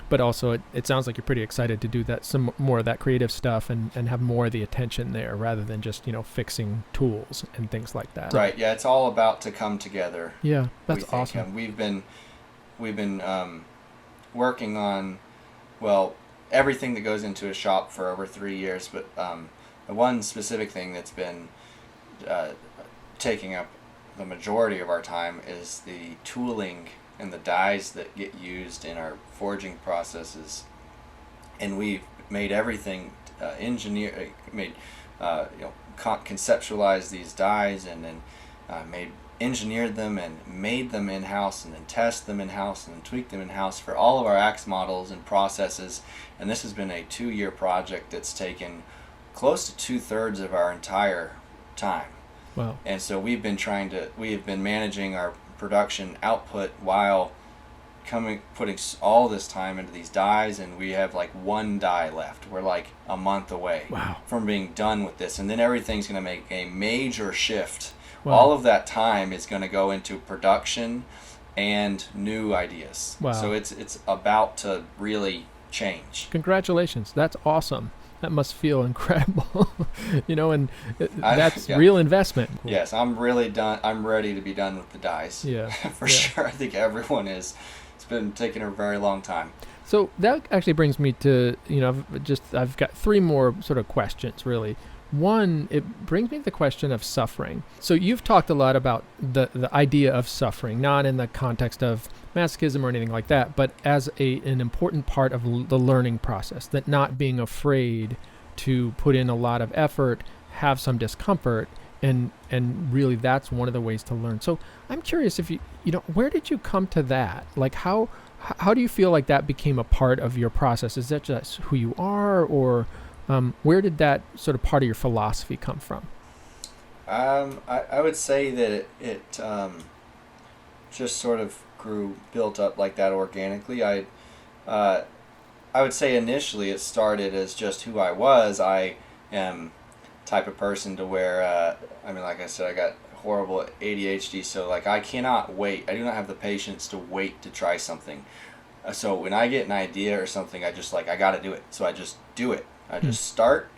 [SPEAKER 1] But also it sounds like you're pretty excited to do that, some more of that creative stuff and have more of the attention there rather than just, fixing tools and things like that.
[SPEAKER 2] Right. Yeah. It's all about to come together.
[SPEAKER 1] Yeah. That's awesome.
[SPEAKER 2] We've been working on, everything that goes into a shop for over 3 years, but the one specific thing that's been taking up the majority of our time is the tooling and the dies that get used in our forging processes. And we've made everything conceptualized these dies and then engineered them and made them in-house and then test them in-house and then tweak them in-house for all of our axe models and processes. And this has been a 2-year project that's taken close to 2/3 of our entire time.
[SPEAKER 1] Wow.
[SPEAKER 2] And so we have been managing our production output while putting all this time into these dies, and we have like 1 die left. We're like a month away from being done with this, and then everything's going to make a major shift. Wow. All of that time is going to go into production and new ideas.
[SPEAKER 1] Wow.
[SPEAKER 2] So it's about to really change.
[SPEAKER 1] Congratulations. That's awesome. That must feel incredible, and that's real investment.
[SPEAKER 2] Yes, I'm really done. I'm ready to be done with the dies.
[SPEAKER 1] Yeah,
[SPEAKER 2] for sure. I think everyone is. It's been taking a very long time.
[SPEAKER 1] So that actually brings me to, I've got 3 more sort of questions, really. One, it brings me to the question of suffering. So you've talked a lot about the idea of suffering, not in the context of masochism or anything like that, but as an important part of the learning process, that not being afraid to put in a lot of effort, have some discomfort, and really that's one of the ways to learn. So I'm curious if where did you come to that? Like how do you feel like that became a part of your process? Is that just who you are, or where did that sort of part of your philosophy come from?
[SPEAKER 2] I would say that it just sort of built up like that organically. I would say initially it started as just who I was. I am type of person to where, like I said, I got horrible ADHD, so like I cannot wait. I do not have the patience to wait to try something. So when I get an idea or something, I just I got to do it. So I just do it. I just start,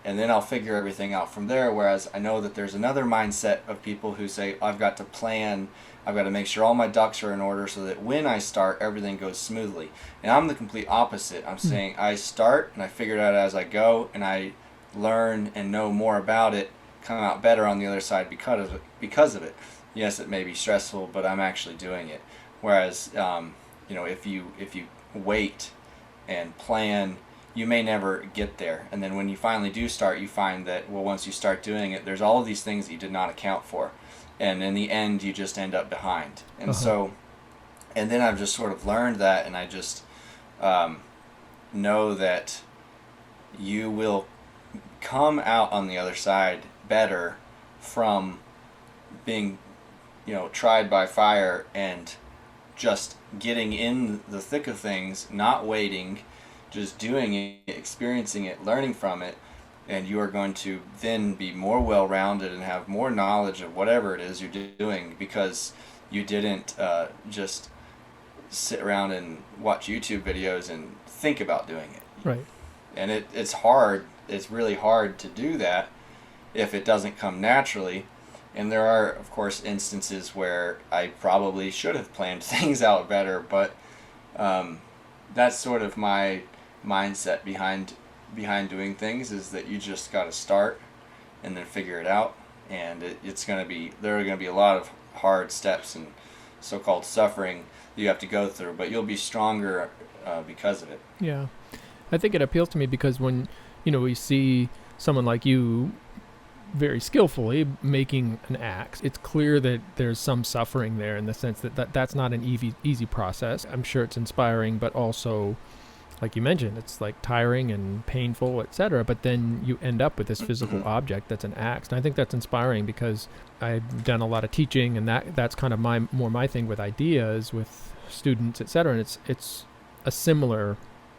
[SPEAKER 2] and then I'll figure everything out from there. Whereas I know that there's another mindset of people who say, I've got to plan, I've got to make sure all my ducks are in order so that when I start, everything goes smoothly. And I'm the complete opposite. I'm saying I start, and I figure it out as I go, and I learn and know more about it, come out better on the other side because of it. Yes, it may be stressful, but I'm actually doing it. Whereas, if you wait and plan, you may never get there. And then when you finally do start, you find that, once you start doing it, there's all of these things that you did not account for. And in the end, you just end up behind. And and then I've just sort of learned that, and I just know that you will come out on the other side better from being, tried by fire and just getting in the thick of things, not waiting, just doing it, experiencing it, learning from it, and you are going to then be more well-rounded and have more knowledge of whatever it is you're doing, because you didn't just sit around and watch YouTube videos and think about doing it.
[SPEAKER 1] Right.
[SPEAKER 2] And it's hard. It's really hard to do that if it doesn't come naturally. And there are, of course, instances where I probably should have planned things out better, but that's sort of my mindset behind doing things, is that you just got to start and then figure it out. And there are going to be a lot of hard steps and so-called suffering that you have to go through, but you'll be stronger because of it.
[SPEAKER 1] Yeah. I think it appeals to me because when, we see someone like you very skillfully making an axe, it's clear that there's some suffering there, in the sense that that's not an easy process. I'm sure it's inspiring, but also, like you mentioned, it's like tiring and painful, etc. But then you end up with this physical object that's an axe. And I think that's inspiring, because I've done a lot of teaching, and that's kind of my thing with ideas, with students, etc. And it's a similar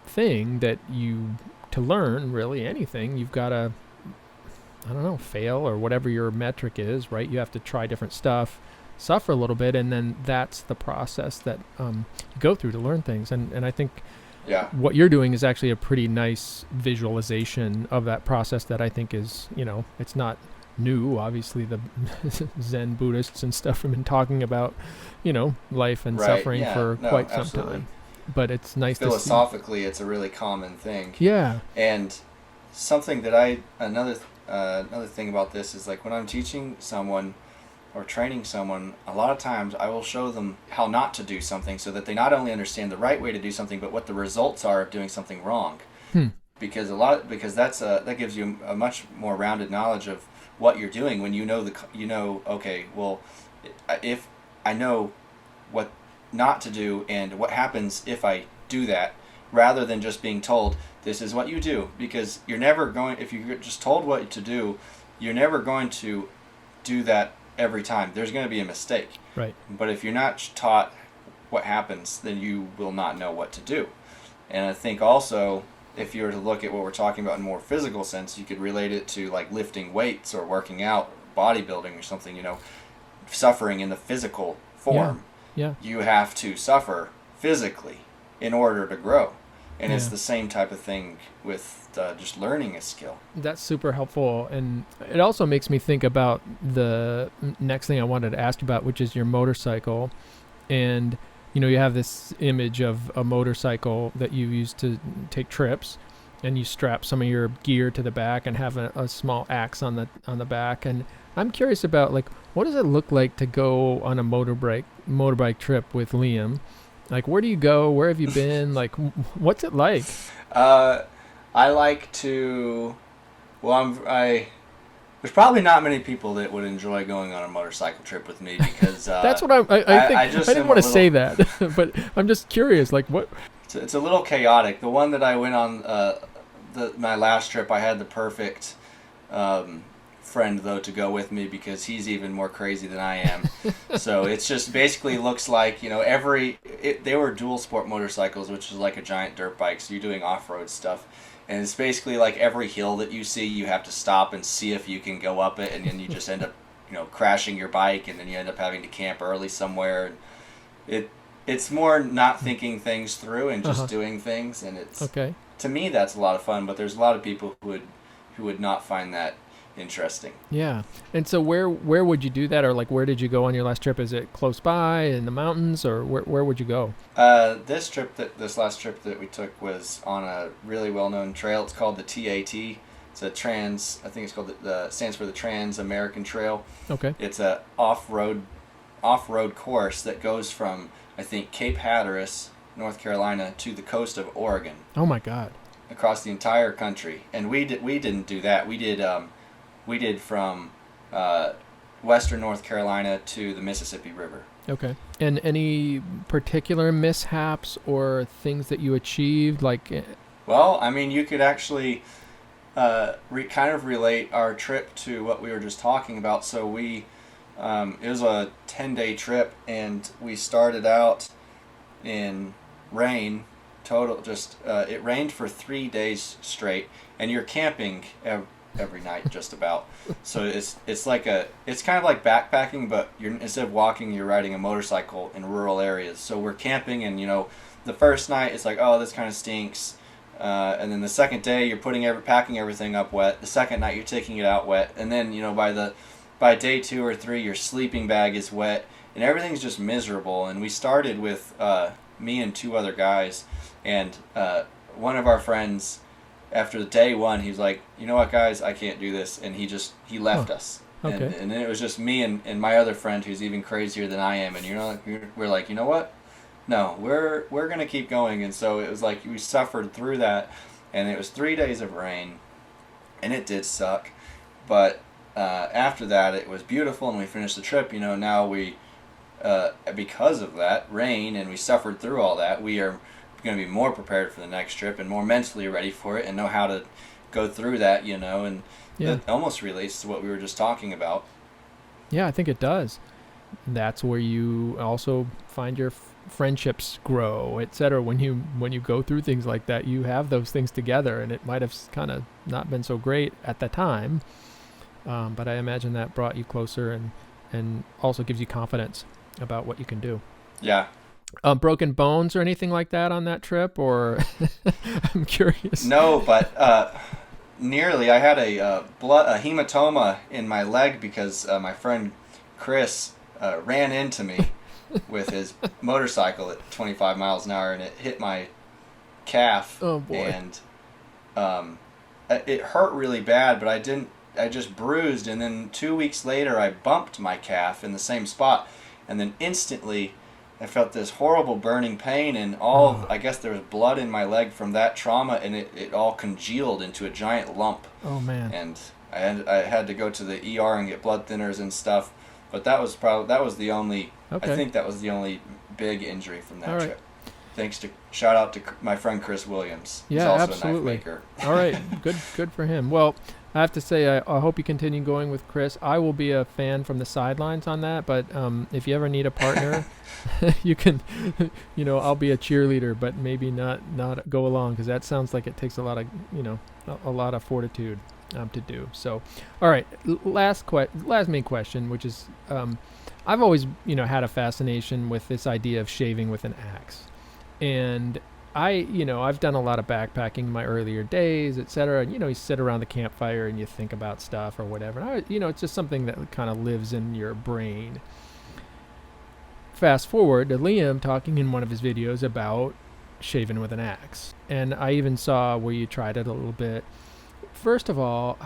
[SPEAKER 1] thing that to learn really anything, you've got to, I don't know, fail or whatever your metric is, right? You have to try different stuff, suffer a little bit, and then that's the process that you go through to learn things. And I think what you're doing is actually a pretty nice visualization of that process that I think is, it's not new. Obviously, the Zen Buddhists and stuff have been talking about, life and suffering for quite some time. But it's nice
[SPEAKER 2] philosophically, it's a really common thing.
[SPEAKER 1] Yeah.
[SPEAKER 2] And something that another thing about this is, like, when I'm teaching someone or training someone, a lot of times I will show them how not to do something so that they not only understand the right way to do something, but what the results are of doing something wrong. Because that gives you a much more rounded knowledge of what you're doing when okay, well, if I know what not to do and what happens if I do that, rather than just being told this is what you do. Because if you're just told what to do, you're never going to do that every time. There's going to be a mistake.
[SPEAKER 1] Right.
[SPEAKER 2] But if you're not taught what happens, then you will not know what to do. And I think also, if you were to look at what we're talking about in a more physical sense, you could relate it to like lifting weights or working out, bodybuilding or something, suffering in the physical form.
[SPEAKER 1] Yeah.
[SPEAKER 2] You have to suffer physically in order to grow. And it's the same type of thing with just learning a skill.
[SPEAKER 1] That's super helpful. And it also makes me think about the next thing I wanted to ask you about, which is your motorcycle. And, you have this image of a motorcycle that you use to take trips, and you strap some of your gear to the back and have a small axe on the back. And I'm curious about, like, what does it look like to go on a motorbike trip with Liam? Like, where do you go? Where have you been? Like, what's it like?
[SPEAKER 2] I like to. Well, there's probably not many people that would enjoy going on a motorcycle trip with me because
[SPEAKER 1] that's what I think. I didn't want to say that, but I'm just curious. Like, what?
[SPEAKER 2] It's a little chaotic. The one that I went on, my last trip, I had the perfect friend though to go with me because he's even more crazy than I am. So it's just basically looks like they were dual sport motorcycles, which is like a giant dirt bike. So you're doing off-road stuff. And it's basically like every hill that you see, you have to stop and see if you can go up it, and then you just end up, crashing your bike, and then you end up having to camp early somewhere. It's more not thinking things through and just doing things, and to me that's a lot of fun. But there's a lot of people who would not find that interesting.
[SPEAKER 1] Yeah. And so where would you do that, or like where did you go on your last trip? Is it close by in the mountains, or where would you go?
[SPEAKER 2] This last trip that we took was on a really well-known trail. It's called the TAT. It's a I think it's called stands for the Trans American Trail.
[SPEAKER 1] Okay.
[SPEAKER 2] It's a off-road course that goes from, I think, Cape Hatteras, North Carolina, to the coast of Oregon.
[SPEAKER 1] Oh my God.
[SPEAKER 2] Across the entire country. And we didn't do that. We did from western North Carolina to the Mississippi River.
[SPEAKER 1] Okay. And any particular mishaps or things that you achieved?
[SPEAKER 2] Well, I mean, you could actually kind of relate our trip to what we were just talking about. So it was a 10-day trip, and we started out in rain. It rained for 3 days straight, and you're camping every night just about. So it's kind of like backpacking, but instead of walking, you're riding a motorcycle in rural areas. So we're camping, and the first night it's like, oh, this kind of stinks, and then the second day you're packing everything up wet. The second night you're taking it out wet, and then by day 2 or 3 your sleeping bag is wet, and everything's just miserable. And we started with me and 2 other guys, and one of our friends, after day 1, he's like, you know what, guys, I can't do this, and he left us. Okay. And then it was just me and my other friend, who's even crazier than I am, and we're like, you know what? No, we're gonna keep going. And so it was like we suffered through that, and it was 3 days of rain, and it did suck. But after that, it was beautiful, and we finished the trip. Now we, because of that rain, and we suffered through all that, we are going to be more prepared for the next trip and more mentally ready for it and know how to go through that, and it almost relates to what we were just talking about.
[SPEAKER 1] Yeah, I think it does. That's where you also find your friendships grow, etc. When you go through things like that, you have those things together, and it might have kind of not been so great at the time, but I imagine that brought you closer and also gives you confidence about what you can do.
[SPEAKER 2] Yeah.
[SPEAKER 1] Broken bones or anything like that on that trip, or I'm curious.
[SPEAKER 2] No, but nearly. I had a hematoma in my leg because my friend Chris ran into me with his motorcycle at 25 miles an hour, and it hit my calf.
[SPEAKER 1] Oh boy!
[SPEAKER 2] And it hurt really bad, but I just bruised, and then 2 weeks later I bumped my calf in the same spot, and then instantly I felt this horrible burning pain, and I guess there was blood in my leg from that trauma, and it all congealed into a giant lump.
[SPEAKER 1] Oh man!
[SPEAKER 2] And I had to go to the ER and get blood thinners and stuff. But that was the only.
[SPEAKER 1] Okay.
[SPEAKER 2] I think that was the only big injury from that
[SPEAKER 1] All right.
[SPEAKER 2] trip. Shout out to my friend Chris Williams.
[SPEAKER 1] Yeah,
[SPEAKER 2] He's also
[SPEAKER 1] absolutely.
[SPEAKER 2] a knife maker.
[SPEAKER 1] All right, good for him. Well, I have to say, I hope you continue going with Chris. I will be a fan from the sidelines on that, but if you ever need a partner, you can, I'll be a cheerleader, but maybe not go along, because that sounds like it takes a lot of, a lot of fortitude to do. So, all right, last main question, which is, I've always, had a fascination with this idea of shaving with an axe. And I've done a lot of backpacking in my earlier days, etc. You sit around the campfire and you think about stuff or whatever. And it's just something that kind of lives in your brain. Fast forward to Liam talking in one of his videos about shaving with an axe. And I even saw where you tried it a little bit. First of all,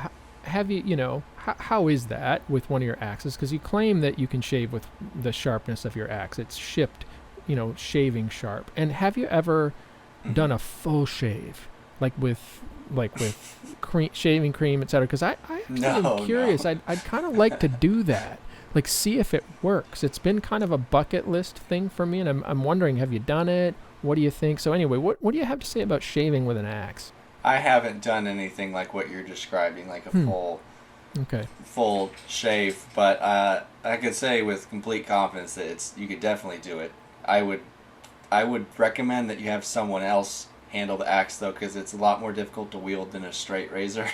[SPEAKER 1] have you, how is that with one of your axes? Because you claim that you can shave with the sharpness of your axe. It's shipped, shaving sharp. And have you ever done a full shave, like with shaving cream, etc.? Because I actually am curious.
[SPEAKER 2] No.
[SPEAKER 1] I'd kind of like to do that, like see if it works. It's been kind of a bucket list thing for me, and I'm wondering, have you done it? What do you think? So anyway, what do you have to say about shaving with an axe?
[SPEAKER 2] I haven't done anything like what you're describing, like a full shave, but I could say with complete confidence that you could definitely do it. I would recommend that you have someone else handle the axe, though, because it's a lot more difficult to wield than a straight razor.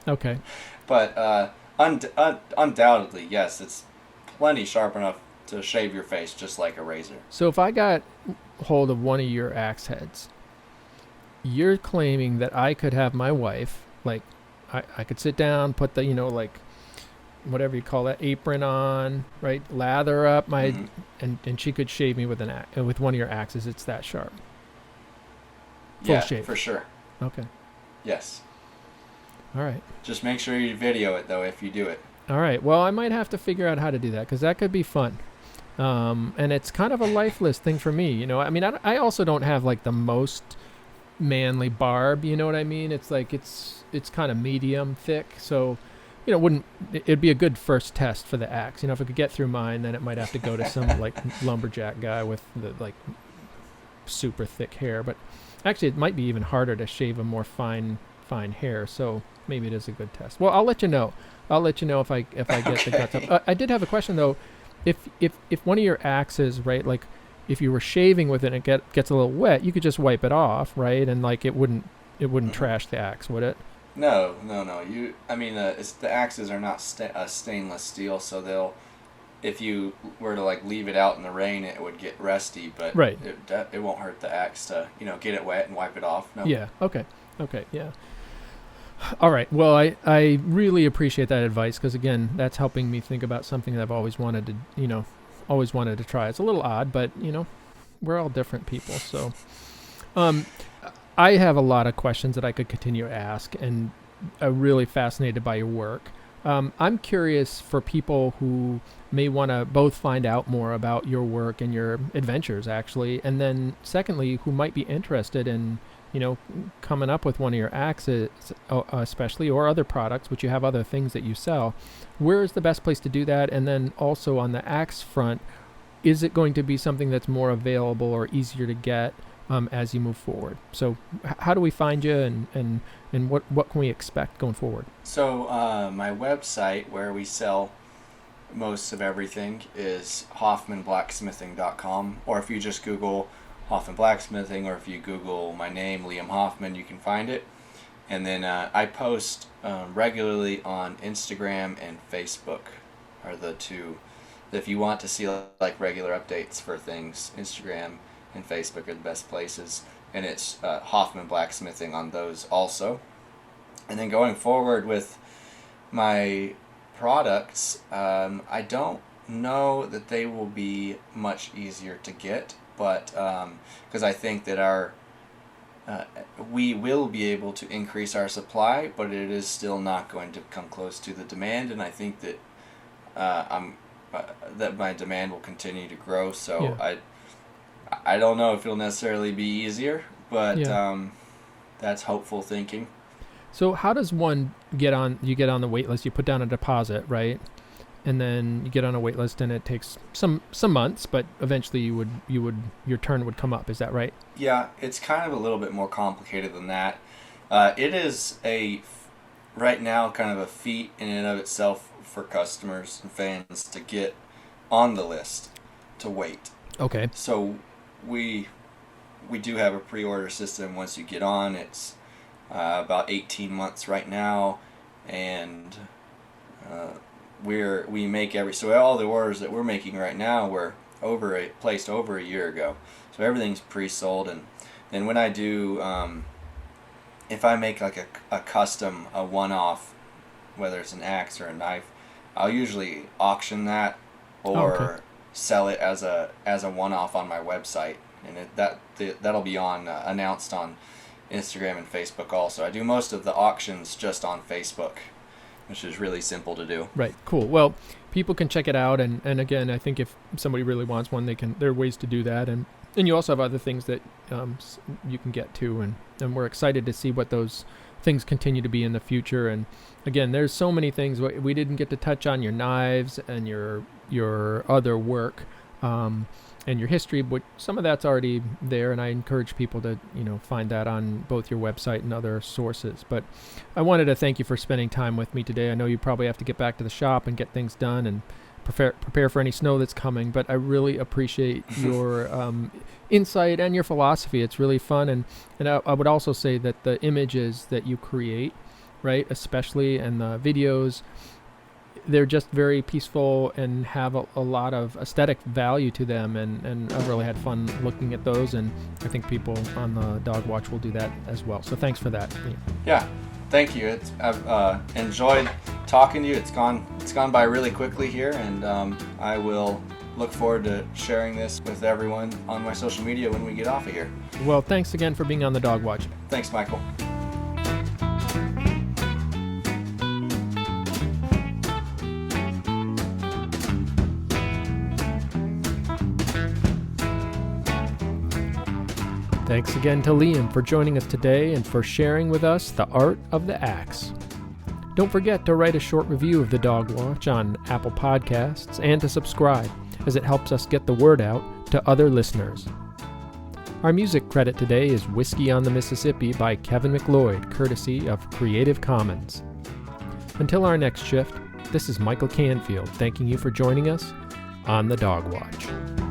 [SPEAKER 1] Okay.
[SPEAKER 2] But undoubtedly, yes, it's plenty sharp enough to shave your face just like a razor.
[SPEAKER 1] So if I got hold of one of your axe heads, you're claiming that I could have my wife, like, I could sit down, put the, whatever you call that, apron on, right? Lather up my, and she could shave me with with one of your axes. It's that sharp. Full shave.
[SPEAKER 2] For sure.
[SPEAKER 1] Okay.
[SPEAKER 2] Yes.
[SPEAKER 1] All right.
[SPEAKER 2] Just make sure you video it, though, if you do it.
[SPEAKER 1] All right. Well, I might have to figure out how to do that, because that could be fun. And it's kind of a lifeless thing for me. I mean, I also don't have like the most manly barb, you know what I mean? It's like, it's kind of medium thick. So, it'd be a good first test for the axe. If it could get through mine, then it might have to go to some like lumberjack guy with the like super thick hair. But actually, it might be even harder to shave a more fine hair. So maybe it is a good test. Well, I'll let you know. If I get the guts up. I did have a question though. If one of your axes, right, like if you were shaving with it and it gets a little wet, you could just wipe it off, right? And like it wouldn't trash the axe, would it?
[SPEAKER 2] No. The axes are not stainless steel, so if you were to like leave it out in the rain, it would get rusty. But
[SPEAKER 1] right.
[SPEAKER 2] It won't hurt the axe to get it wet and wipe it off. No.
[SPEAKER 1] Yeah. Okay. Yeah. All right. Well, I really appreciate that advice, because again, that's helping me think about something that I've always wanted to try. It's a little odd, but we're all different people, so. I have a lot of questions that I could continue to ask, and I'm really fascinated by your work. I'm curious for people who may want to both find out more about your work and your adventures, actually, and then secondly, who might be interested in, coming up with one of your axes, especially, or other products, which you have other things that you sell. Where is the best place to do that? And then also on the axe front, is it going to be something that's more available or easier to get as you move forward? So how do we find you, and what can we expect going forward?
[SPEAKER 2] So my website, where we sell most of everything is hoffmanblacksmithing.com, or if you just Google Hoffman Blacksmithing, or if you Google my name, Liam Hoffman, you can find it. And then I post regularly on Instagram and Facebook are the two. If you want to see like regular updates for things, Instagram and Facebook are the best places. And it's Hoffman Blacksmithing on those also. And then going forward with my products, I don't know that they will be much easier to get, but because I think that we will be able to increase our supply, but it is still not going to come close to the demand, and I think that that my demand will continue to grow. So yeah. I don't know if it'll necessarily be easier, but that's hopeful thinking.
[SPEAKER 1] So how does one get on? You get on the wait list. You put down a deposit, right? And then you get on a wait list, and it takes some months, but eventually your turn would come up. Is that right?
[SPEAKER 2] Yeah, it's kind of a little bit more complicated than that. It is right now kind of a feat in and of itself for customers and fans to get on the list to wait.
[SPEAKER 1] Okay. So
[SPEAKER 2] we do have a pre-order system. Once you get on, it's about 18 months right now, and we make all the orders that we're making right now were placed over a year ago, so everything's pre-sold. And then when I do if I make like a custom, a one-off, whether it's an axe or a knife, I'll usually auction that or sell it as a one-off on my website, and that'll be announced on Instagram and Facebook also. I do most of the auctions just on Facebook, which is really simple to do.
[SPEAKER 1] Right. Cool. Well, people can check it out, and again, I think if somebody really wants one, there are ways to do that, and you also have other things that you can get to, and we're excited to see what those things continue to be in the future. And again, there's so many things we didn't get to touch on: your knives and your other work, and your history, but some of that's already there, and I encourage people to find that on both your website and other sources. But I wanted to thank you for spending time with me today. I know you probably have to get back to the shop and get things done and prepare for any snow that's coming, but I really appreciate your insight and your philosophy. It's really fun, and I would also say that the images that you create, right, especially, and the videos, they're just very peaceful and have a lot of aesthetic value to them, and I've really had fun looking at those, and I think people on the Dog Watch will do that as well. So thanks for that.
[SPEAKER 2] Yeah, thank you. I've enjoyed talking to you. It's gone by really quickly here, and I will look forward to sharing this with everyone on my social media when we get off of here.
[SPEAKER 1] Well, thanks again for being on the Dog Watch.
[SPEAKER 2] Thanks, Michael.
[SPEAKER 1] Thanks again to Liam for joining us today and for sharing with us the art of the axe. Don't forget to write a short review of the Dog Watch on Apple Podcasts and to subscribe, as it helps us get the word out to other listeners. Our music credit today is Whiskey on the Mississippi by Kevin McLeod, courtesy of Creative Commons. Until our next shift, this is Michael Canfield thanking you for joining us on the Dog Watch.